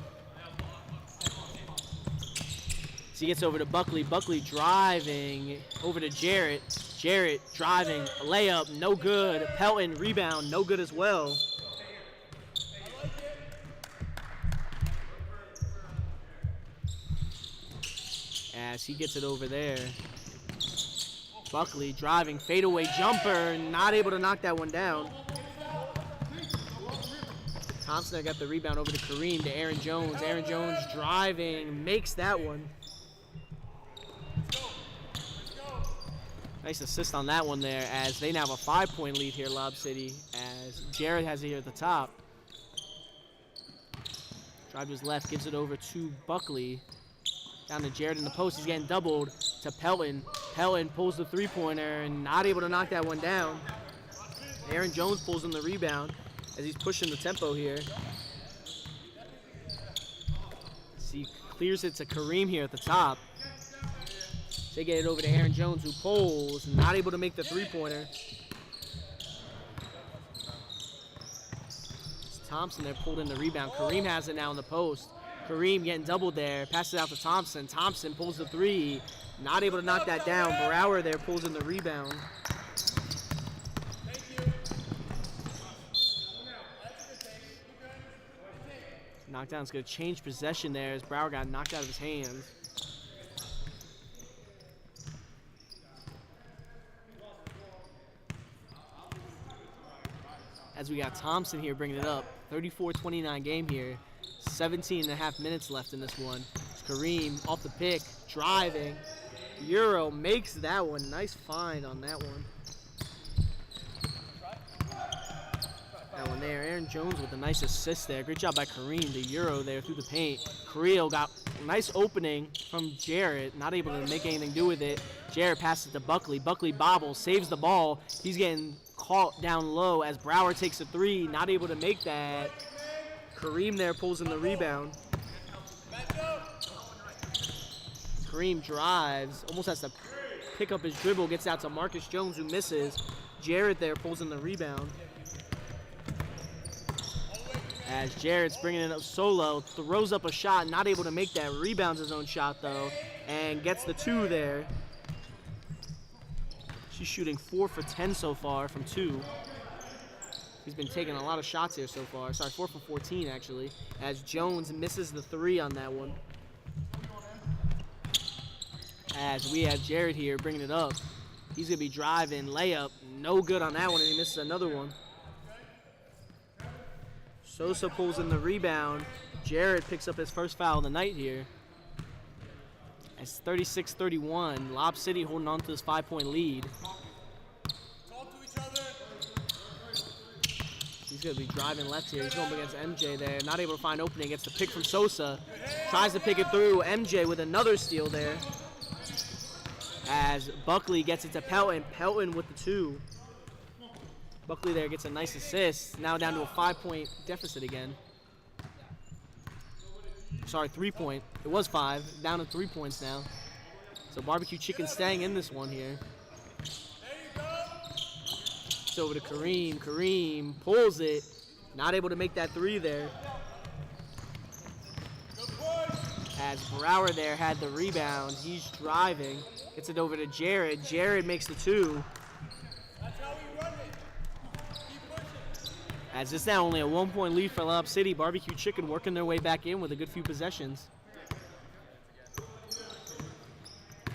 So he gets over to Buckley. Buckley driving over to Jarrett. Jarrett driving, a layup, no good. Pelton rebound, no good as well. As he gets it over there. Buckley driving, fadeaway jumper, not able to knock that one down. Thompson got the rebound over to Kareem, to Aaron Jones. Aaron Jones driving, makes that one. Nice assist on that one there, as they now have a 5-point lead here, Lob City, as Jarrett has it here at the top. Drive to his left, gives it over to Buckley. Down to Jarrett in the post, he's getting doubled to Pelton. Pelton pulls the 3-pointer and not able to knock that one down. Aaron Jones pulls in the rebound as he's pushing the tempo here. So he clears it to Kareem here at the top. They get it over to Aaron Jones, who pulls, not able to make the 3-pointer. It's Thompson there pulled in the rebound. Kareem has it now in the post. Kareem getting doubled there, passes it out to Thompson. Thompson pulls the 3, not able to knock that down. Brower there pulls in the rebound. Knockdown's going to change possession there as Brower got knocked out of his hands. As we got Thompson here bringing it up. 34-29 game here. 17.5 minutes left in this one. It's Kareem off the pick, driving. Euro makes that one. Nice find on that one. That one there. Aaron Jones with a nice assist there. Great job by Kareem. The Euro there through the paint. Creel got a nice opening from Jarrett. Not able to make anything do with it. Jarrett passes it to Buckley. Buckley bobbles, saves the ball. He's getting caught down low as Brower takes a 3. Not able to make that. Kareem there pulls in the rebound. Kareem drives. Almost has to pick up his dribble. Gets out to Marcus Jones, who misses. Jarrett there pulls in the rebound. As Jarrett's bringing it up solo, throws up a shot, not able to make that. Rebounds his own shot, though, and gets the 2 there. She's shooting 4 for 10 so far from 2. He's been taking a lot of shots here so far. Sorry, 4 for 14, actually, as Jones misses the 3 on that one. As we have Jarrett here bringing it up. He's going to be driving, layup, no good on that one, and he misses another one. Sosa pulls in the rebound. Jarrett picks up his first foul of the night here. It's 36-31. Lob City holding on to this 5-point lead. Talk to each other. He's going to be driving left here. He's going up against MJ there. Not able to find opening. Gets the pick from Sosa. Tries to pick it through. MJ with another steal there. As Buckley gets it to Pelton. Pelton with the 2. Buckley there gets a nice assist. Now down to a 5-point deficit again. Sorry, 3-point. It was 5. Down to 3 points now. So Barbecue Chicken staying in this one here. It's over to Kareem. Kareem pulls it. Not able to make that 3 there. As Brower there had the rebound. He's driving. Gets it over to Jarrett. Jarrett makes the 2. As it's now only a 1-point lead for Lob City. Barbecue Chicken working their way back in with a good few possessions.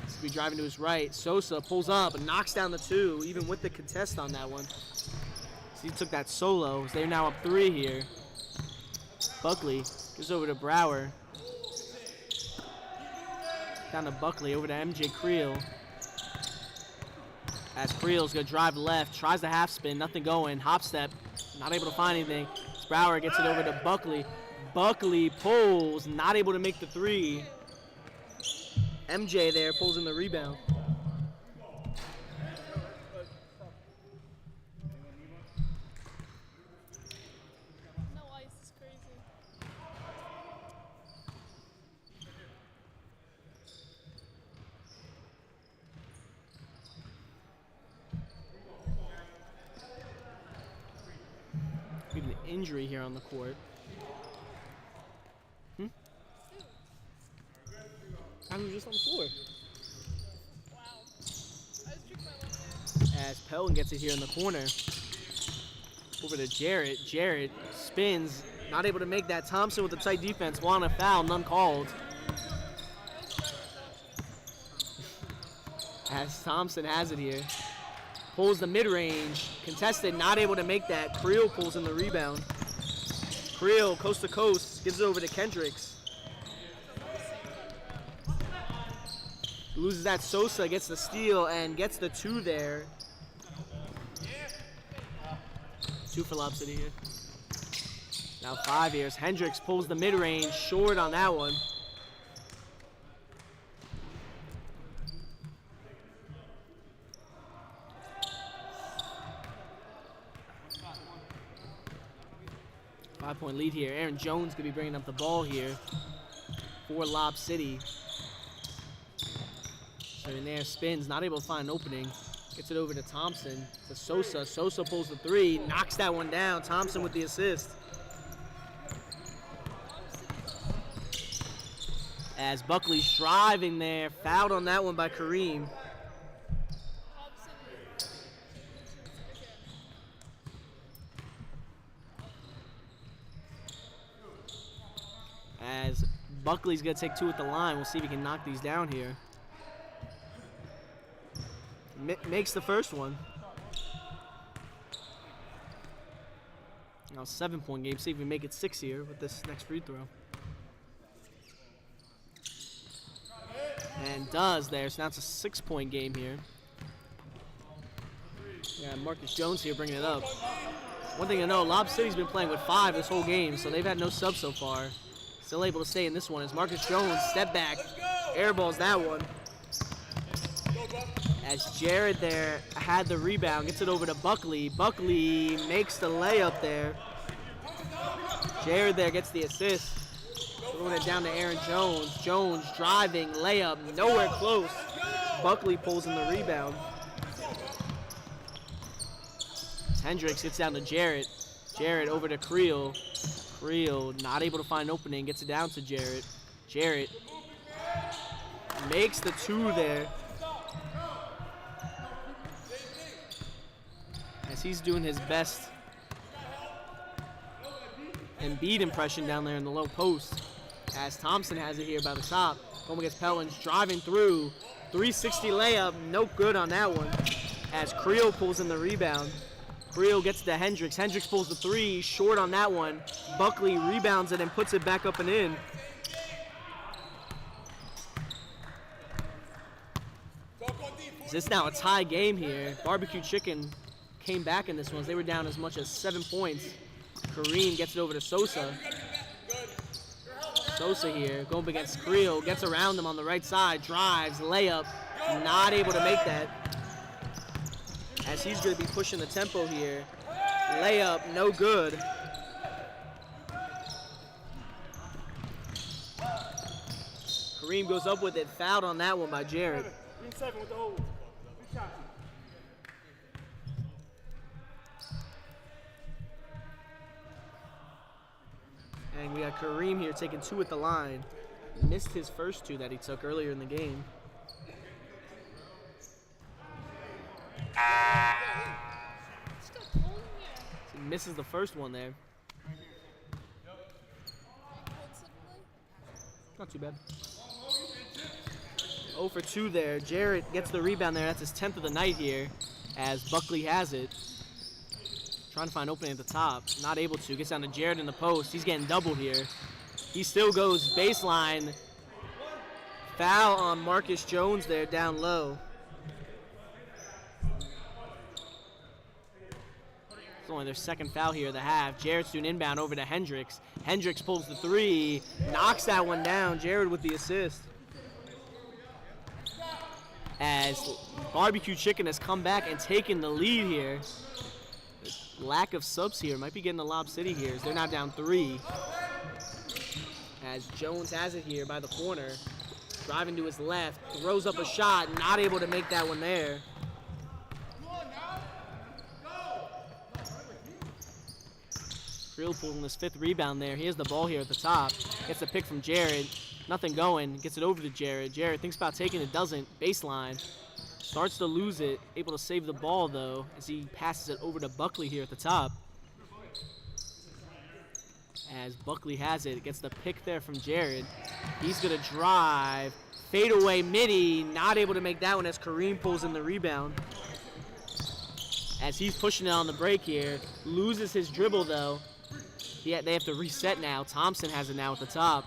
He's be driving to his right. Sosa pulls up and knocks down the 2, even with the contest on that one. So he took that solo. So they're now up 3 here. Buckley goes over to Brower. Down to Buckley, over to MJ Creel. As Creel's gonna drive left, tries the half spin, nothing going. Hop step, not able to find anything. Brower gets it over to Buckley. Buckley pulls, not able to make the 3. MJ there pulls in the rebound. No ice is crazy. We have an injury here on the court. I was just on the floor. Wow. I was drinking my lemonade. As Pelton gets it here in the corner. Over to Jarrett. Jarrett spins, not able to make that. Thompson with the tight defense, want a foul, none called. As Thompson has it here. Pulls the mid-range, contested, not able to make that. Creel pulls in the rebound. Creel, coast to coast, gives it over to Kendricks. Loses that. Sosa gets the steal and gets the 2 there. 2 for Lob City here. Now 5 years. Hendricks pulls the mid-range, short on that one. Five-point lead here. Aaron Jones could be bringing up the ball here for Lob City. In there, spins, not able to find an opening. Gets it over to Thompson, to Sosa. Sosa pulls the 3, knocks that one down. Thompson with the assist. As Buckley's driving there, fouled on that one by Kareem. Lob City. As Buckley's gonna take 2 at the line. We'll see if he can knock these down here. Makes the first one. Now 7-point game. See if we make it 6 here with this next free throw. And does there. So now it's a 6-point game here. Yeah, Marcus Jones here bringing it up. One thing to know, Lob City's been playing with 5 this whole game, so they've had no subs so far. Still able to stay in this one as Marcus Jones, step back, airballs that one. As Jared there had the rebound, gets it over to Buckley. Buckley makes the layup there. Jared there gets the assist. Throwing it down to Aaron Jones. Jones driving, layup, nowhere close. Buckley pulls in the rebound. Hendricks gets down to Jarrett. Jarrett over to Creel. Creel not able to find an opening, gets it down to Jarrett. Jarrett makes the 2 there. As he's doing his best Embiid impression down there in the low post. As Thompson has it here by the top. Going against Pelton's driving through. 360 layup, no good on that one. As Creel pulls in the rebound. Creel gets to Hendricks. Hendricks pulls the 3, short on that one. Buckley rebounds it and puts it back up and in. Is this now a tie game here? Barbecue Chicken came back in this one. They were down as much as 7 points. Kareem gets it over to Sosa. Sosa here, going up against Creel, gets around him on the right side, drives, layup, not able to make that. As he's going to be pushing the tempo here. Layup, no good. Kareem goes up with it, fouled on that one by Jared. 3-7 with the hold. Good shot. And we got Kareem here taking 2 at the line. Missed his first 2 that he took earlier in the game. It's got cold in here. So he misses the first one there. Cold suddenly. Not too bad. 0 for 2 there. Jarrett gets the rebound there. That's his 10th of the night here as Buckley has it. Trying to find opening at the top. Not able to. Gets down to Jarrett in the post. He's getting doubled here. He still goes baseline. Foul on Marcus Jones there down low. It's only their second foul here of the half. Jarrett's doing inbound over to Hendricks. Hendricks pulls the 3. Knocks that one down. Jarrett with the assist. as Barbecue Chicken has come back and taken the lead here. Lack of subs here. Might be getting the Lob City here as they're now down 3. As Jones has it here by the corner. Driving to his left. Throws up a shot. Not able to make that one there. Creel pulling his 5th rebound there. He has the ball here at the top. Gets the pick from Jared. Nothing going. Gets it over to Jared. Jared thinks about taking it. Doesn't. Baseline. Starts to lose it. Able to save the ball, though, as he passes it over to Buckley here at the top. As Buckley has it. Gets the pick there from Jared. He's going to drive. Fade away midi. Not able to make that one as Kareem pulls in the rebound. As he's pushing it on the break here. Loses his dribble, though. Yeah, they have to reset now. Thompson has it now at the top.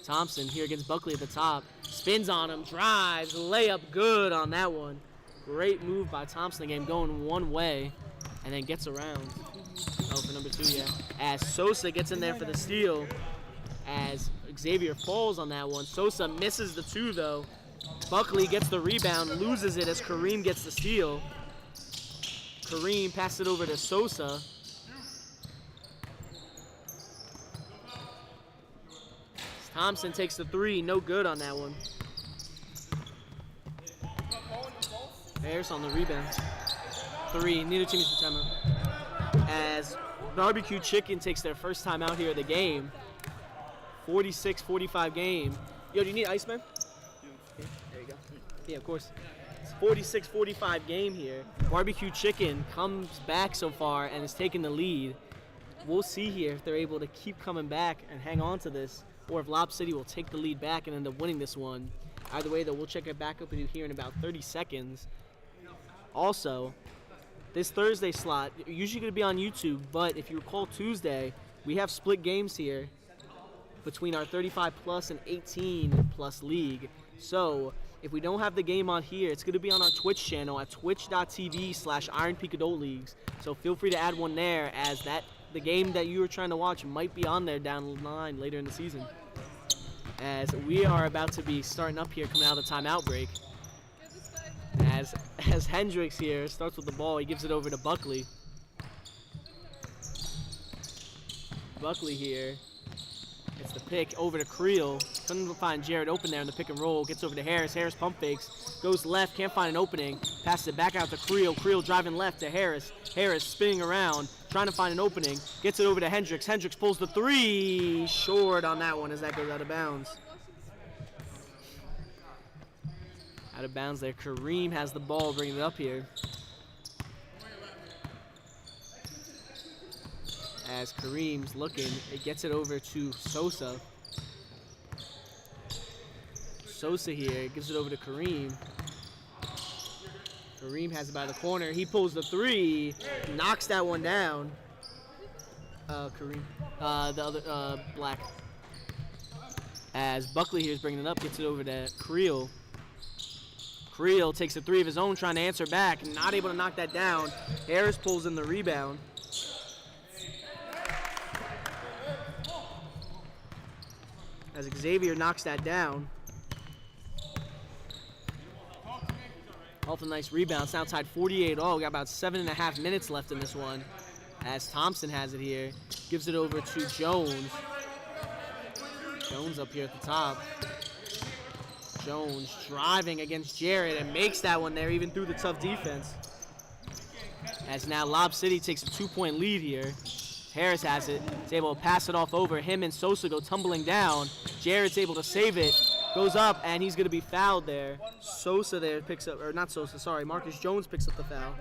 Thompson here against Buckley at the top. Spins on him, drives, layup good on that one. Great move by Thompson again, going one way, and then gets around. Oh, for number 2, yeah. As Sosa gets in there for the steal, as Xavier falls on that one. Sosa misses the 2, though. Buckley gets the rebound, loses it as Kareem gets the steal. Kareem passes it over to Sosa. Thompson takes the 3, no good on that one. Harris on the rebound. 3, neither team is the timeout. As Barbecue Chicken takes their first time out here of the game. 46-45 game. Yo, do you need ice, man? Yeah, there you go. Yeah, of course. It's 46-45 game here. Barbecue Chicken comes back so far and is taking the lead. We'll see here if they're able to keep coming back and hang on to this, or if Lob City will take the lead back and end up winning this one. Either way, though, we'll check it back up with you here in about 30 seconds. Also, this Thursday slot, usually going to be on YouTube, but if you recall Tuesday, we have split games here between our 35-plus and 18-plus league. So, if we don't have the game on here, it's going to be on our Twitch channel at twitch.tv/Iron Peak Adult Leagues. So feel free to add one there, as the game that you were trying to watch might be on there down the line later in the season. As we are about to be starting up here, coming out of the timeout break. As Hendricks here starts with the ball, he gives it over to Buckley. Buckley here gets the pick over to Creel. Couldn't find Jared open there in the pick and roll. Gets over to Harris. Harris pump fakes. Goes left. Can't find an opening. Passes it back out to Creel. Creel driving left to Harris. Harris spinning around. Trying to find an opening. Gets it over to Hendricks. Hendricks pulls the 3. Short on that one as that goes out of bounds. Out of bounds there. Kareem has the ball, bringing it up here. As Kareem's looking, it gets it over to Sosa. Sosa here gives it over to Kareem. Kareem has it by the corner. He pulls the 3, knocks that one down. Kareem, the other, Black. As Buckley here is bringing it up, gets it over to Creel. Creel takes a 3 of his own, trying to answer back, not able to knock that down. Harris pulls in the rebound. As Xavier knocks that down. Off a nice rebound. It's now tied 48-all. We got about 7.5 minutes left in this one. As Thompson has it here. Gives it over to Jones. Jones up here at the top. Jones driving against Jared and makes that one there even through the tough defense. As now Lob City takes a 2-point lead here. Harris has it. He's able to pass it off over. Him and Sosa go tumbling down. Jared's able to save it. Goes up, and he's going to be fouled there. Sosa there picks up, or not Sosa, sorry. Marcus Jones picks up the foul.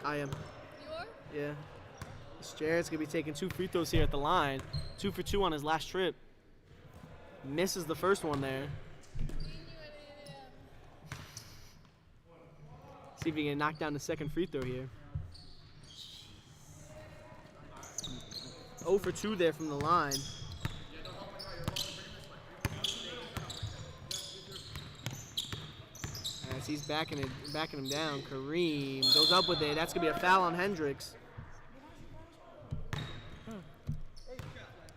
I am. You are? Yeah. This Jared's going to be taking 2 free throws here at the line. 2 for 2 on his last trip. Misses the first one there. See if he can knock down the second free throw here. 0 for 2 there from the line. As he's backing him down. Kareem goes up with it. That's going to be a foul on Hendricks. I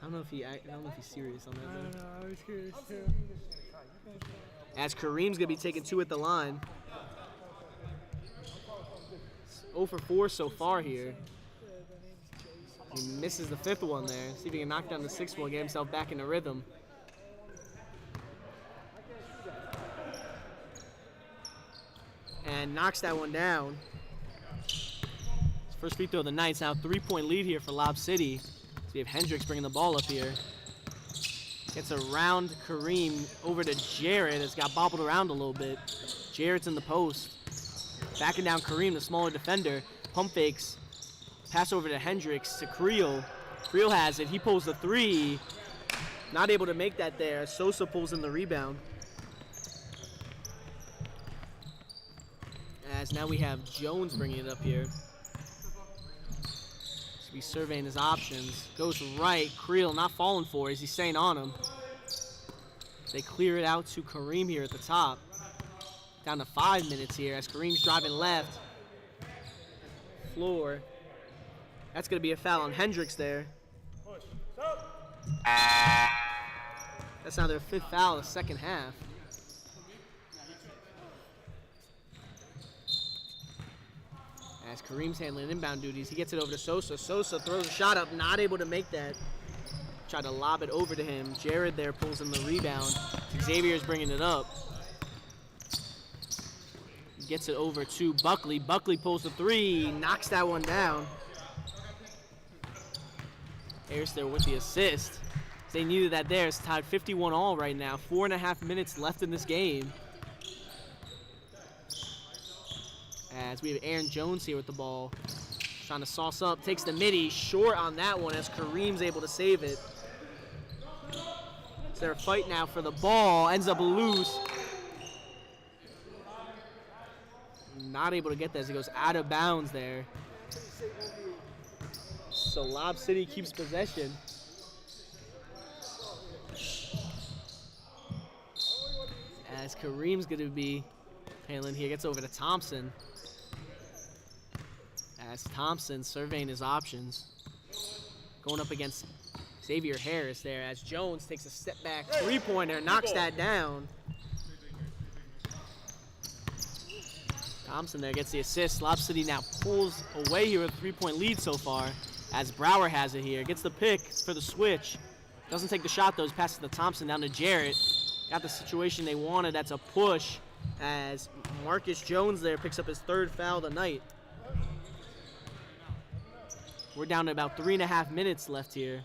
don't know if he's serious on that. I Though. don't know. I was curious too. As Kareem's gonna be taking 2 at the line. 0 for 4 so far here. He misses the 5th one there. See if he can knock down the 6th one, get himself back in the rhythm. And knocks that one down. His first free throw of the night. It's now a 3-point lead here for Lob City. So we have Hendricks bringing the ball up here. Gets around Kareem over to Jarrett. It's got bobbled around a little bit. Jarrett's in the post. Backing down Kareem, the smaller defender. Pump fakes. Pass over to Hendricks to Creel. Creel has it. He pulls the 3. Not able to make that there. Sosa pulls in the rebound. As now we have Jones bringing it up here. So he's surveying his options. Goes right. Creel not falling for it. He's staying on him. They clear it out to Kareem here at the top. Down to 5 minutes here as Kareem's driving left. Floor. That's going to be a foul on Hendricks there. That's now their 5th foul of the second half. As Kareem's handling inbound duties, he gets it over to Sosa. Sosa throws a shot up, not able to make that. Tried to lob it over to him. Jared there pulls in the rebound. Xavier's bringing it up. Gets it over to Buckley. Buckley pulls the 3, knocks that one down. Harris there with the assist. They needed that there. It's tied 51-all right now. 4.5 minutes left in this game. As we have Aaron Jones here with the ball. Trying to sauce up. Takes the midi. Short on that one as Kareem's able to save it. It's their fight now for the ball. Ends up loose. Not able to get that as he goes out of bounds there. So Lob City keeps possession. As Kareem's going to be handling here. Gets over to Thompson. As Thompson surveying his options. Going up against Xavier Harris there as Jones takes a step back 3-pointer. Knocks that down. Thompson there gets the assist. Lob City now pulls away here with a 3-point lead so far. As Brower has it here. Gets the pick for the switch. Doesn't take the shot though. Passes to Thompson down to Jarrett. Got the situation they wanted. That's a push. As Marcus Jones there picks up his 3rd foul of the night. We're down to about 3.5 minutes left here.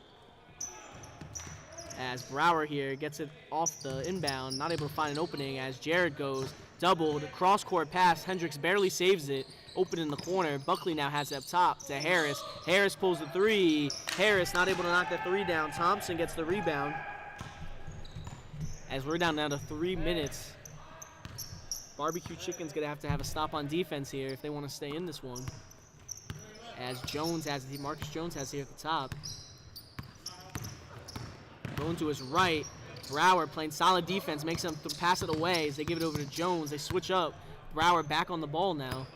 As Brower here gets it off the inbound. Not able to find an opening as Jarrett goes. Doubled, cross-court pass. Hendricks barely saves it. Open in the corner. Buckley now has it up top to Harris. Harris pulls the 3. Harris not able to knock the 3 down. Thompson gets the rebound. As we're down now to 3 minutes. Barbecue Chicken's going to have a stop on defense here if they want to stay in this one. As Jones has it, Marcus Jones has it here at the top. Going to his right. Brower playing solid defense, makes him pass it away as they give it over to Jones. They switch up. Brower back on the ball now.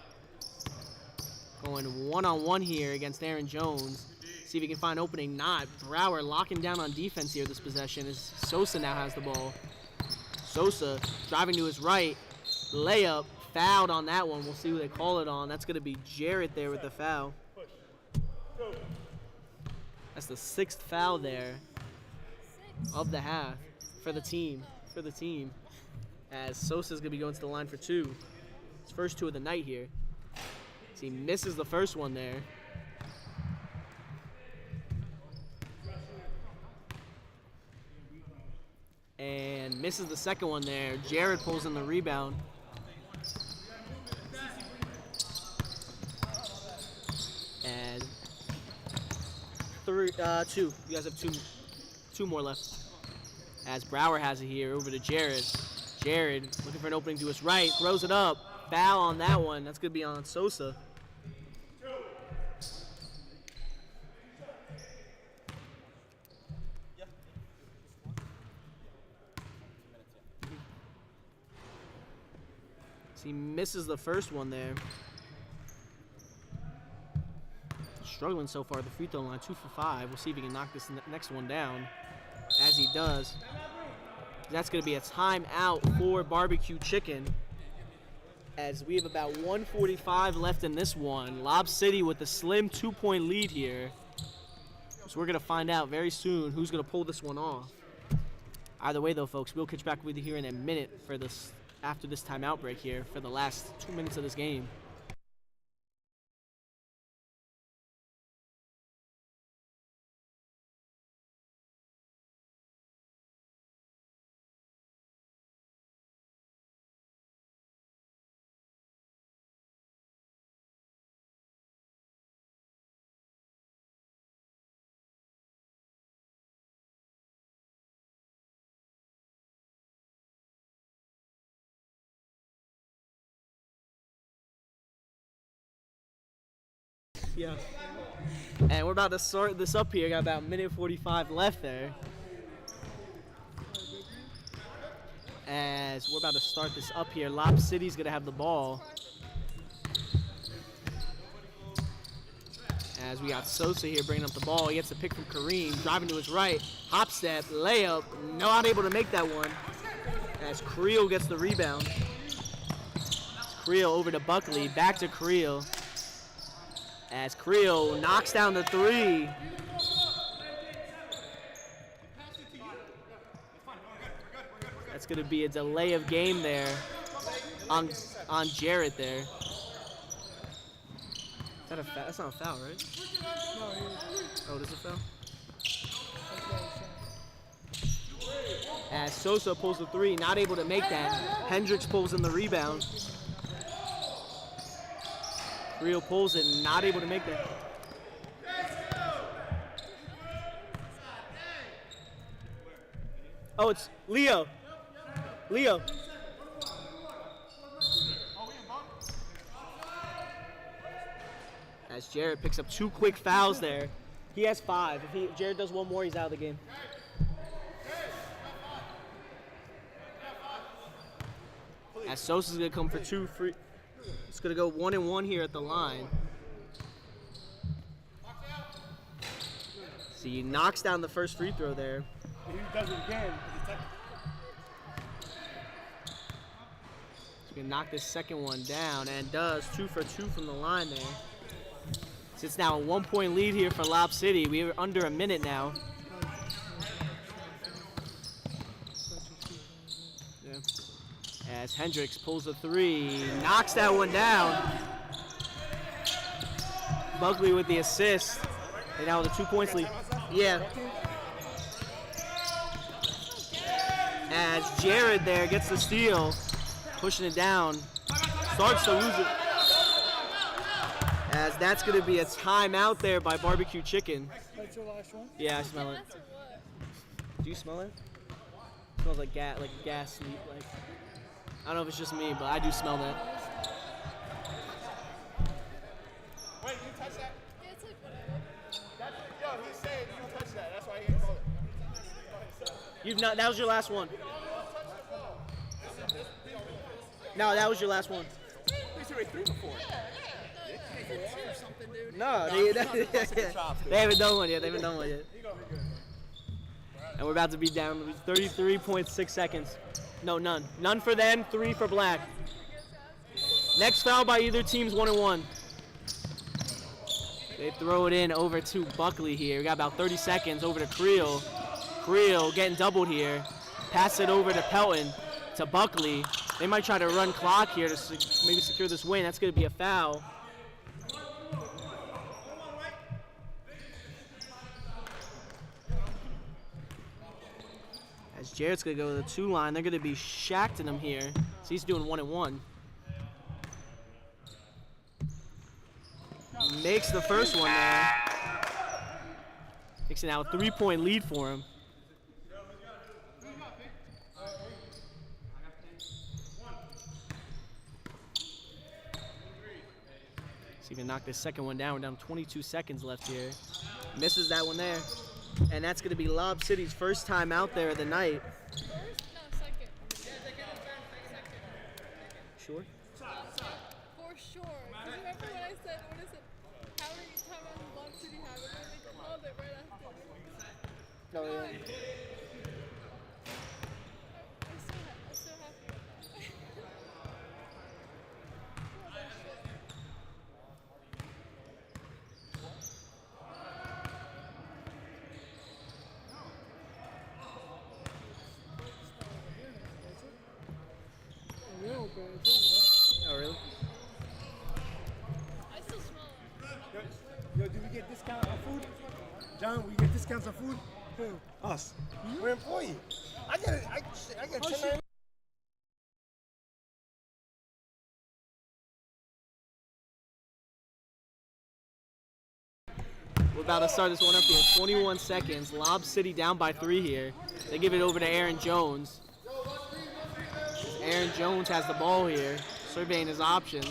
Going one-on-one here against Aaron Jones. See if he can find opening. Not. Brower locking down on defense here this possession as Sosa now has the ball. Sosa driving to his right. Layup. Fouled on that one. We'll see who they call it on. That's going to be Jarrett there with the foul. That's the 6th foul there of the half for the team. As Sosa's going to be going to the line for 2. His first 2 of the night here. So he misses the first one there. And misses the second one there. Jared pulls in the rebound. And 2. You guys have two more left. As Brower has it here over to Jared. Jared looking for an opening to his right. Throws it up. Foul on that one. That's going to be on Sosa. So he misses the first one there. struggling so far at the free throw line, 2 for 5. We'll see if he can knock this next one down. As he does, that's going to be a timeout for Barbecue Chicken. As we have about 1:45 left in this one. Lob City with a slim 2-point lead here. So we're going to find out very soon who's going to pull this one off. Either way, though, folks, we'll catch back with you here in a minute for this after this timeout break here for the last 2 minutes of this game. Yeah. And we're about to start this up here. Got about 1:45 left there. As we're about to start this up here, Lob City's gonna have the ball. As we got Sosa here bringing up the ball. He gets a pick from Kareem, driving to his right. Hop step, layup, not able to make that one. As Creel gets the rebound. Creel over to Buckley, back to Creel. As Creel knocks down the three. That's going to be a delay of game there on Jarrett there. Is that a foul? That's not a foul, right? No, Oh, it is a foul? As Sosa pulls the three, not able to make that. Hendricks pulls in the rebound. Creel pulls it, not able to make that. Oh, it's Leo. Leo. As Jared picks up 2 quick fouls there. He has 5. If Jared does one more, he's out of the game. As Sosa's gonna come for 2 free. It's gonna go 1-1 here at the line. So he knocks down the first free throw there. he does it again. He's gonna knock this second one down and does 2 for 2 from the line there. So it's now a 1-point lead here for Lob City. We're under a minute now. Yeah. As Hendricks pulls the three, knocks that one down. Buckley with the assist. They now with a 2-point lead. Yeah. As Jared there gets the steal, pushing it down, starts to lose it. As that's going to be a timeout there by Barbecue Chicken. That's your last one? Yeah, I smell it. That's what? Do you smell it? It smells like gas, sleep. Like I don't know if it's just me, but I do smell that. Wait, you touch that? Yeah, it's like whatever. Yo, he's saying you touch that. That's why he didn't call it. You've not. That was your last one. No, that was your last one. He's already 3 before. No, they haven't done one yet. They haven't done one yet. And we're about to be down 33.6 seconds. No, none. None for them, 3 for Black. Next foul by either team's 1-1. They throw it in over to Buckley here. We got about 30 seconds over to Creel. Creel getting doubled here. Pass it over to Pelton, to Buckley. They might try to run clock here to maybe secure this win. That's going to be a foul. As Jarrett's going to go to the 2 line, they're going to be shacking him here. So he's doing 1-1. Makes the first one there. Makes it now a 3-point lead for him. See if he can knock this second one down. We're down 22 seconds left here. Misses that one there. And that's going to be Lob City's first time out there of the night. First? No, second. Sure? For sure. Do you remember when I said, what is it? How many times Lob killed it right after. Oh, yeah. I'm so happy with that. Real bad. It's over Oh, really? I still smell it. there. Yo, do we get discount on food? John, we get discounts on food? Who? Us. We're employee. I get it. I get 10. We're about to start this one up here. 21 seconds. Lob City down by 3 here. They give it over to Aaron Jones. Aaron Jones has the ball here, surveying his options.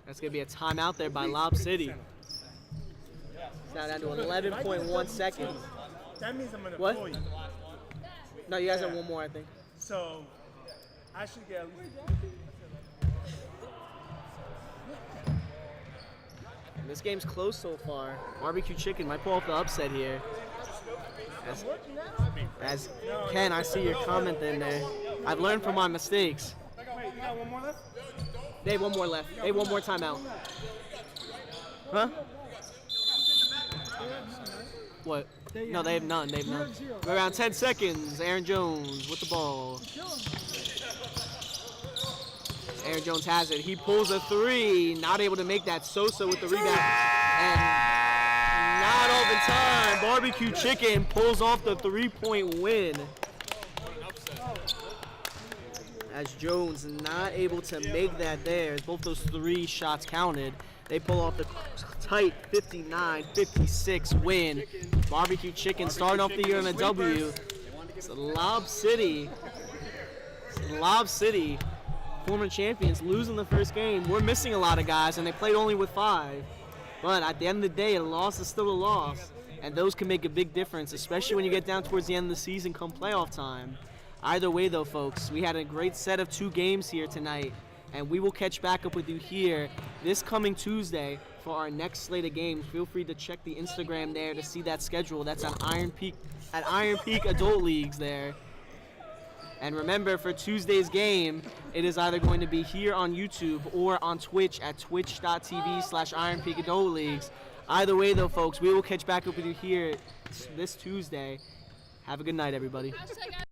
That's going to be a timeout there by Lob City. It's now down to 11.1 seconds. That means I'm an What? employee. No, you guys have one more, I think. So, I should get at least. This game's close so far. Barbecue Chicken might pull off the upset here. As Ken, I see your comment in there. I've learned from my mistakes. Wait, you got one more left? They have one more left. They have one more timeout. Huh? What? No, they have none. They have none. We're around 10 seconds. Aaron Jones with the ball. Aaron Jones has it. He pulls a 3. Not able to make that. Sosa with the rebound. And not all the time. Barbecue Chicken pulls off the 3-point win. As Jones not able to make that there. As both those 3 shots counted. They pull off the tight 59-56 win. Barbecue Chicken starting off the year on a W. It's Lob City. Former champions losing the first game. We're missing a lot of guys, and they played only with 5. But at the end of the day, a loss is still a loss, and those can make a big difference, especially when you get down towards the end of the season come playoff time. Either way, though, folks, we had a great set of 2 games here tonight, and we will catch back up with you here this coming Tuesday for our next slate of games. Feel free to check the Instagram there to see that schedule. That's on Iron Peak Adult Leagues there. And remember, for Tuesday's game, it is either going to be here on YouTube or on Twitch at twitch.tv/Iron Peak Adult Leagues. Either way, though, folks, we will catch back up with you here this Tuesday. Have a good night, everybody. Hashtag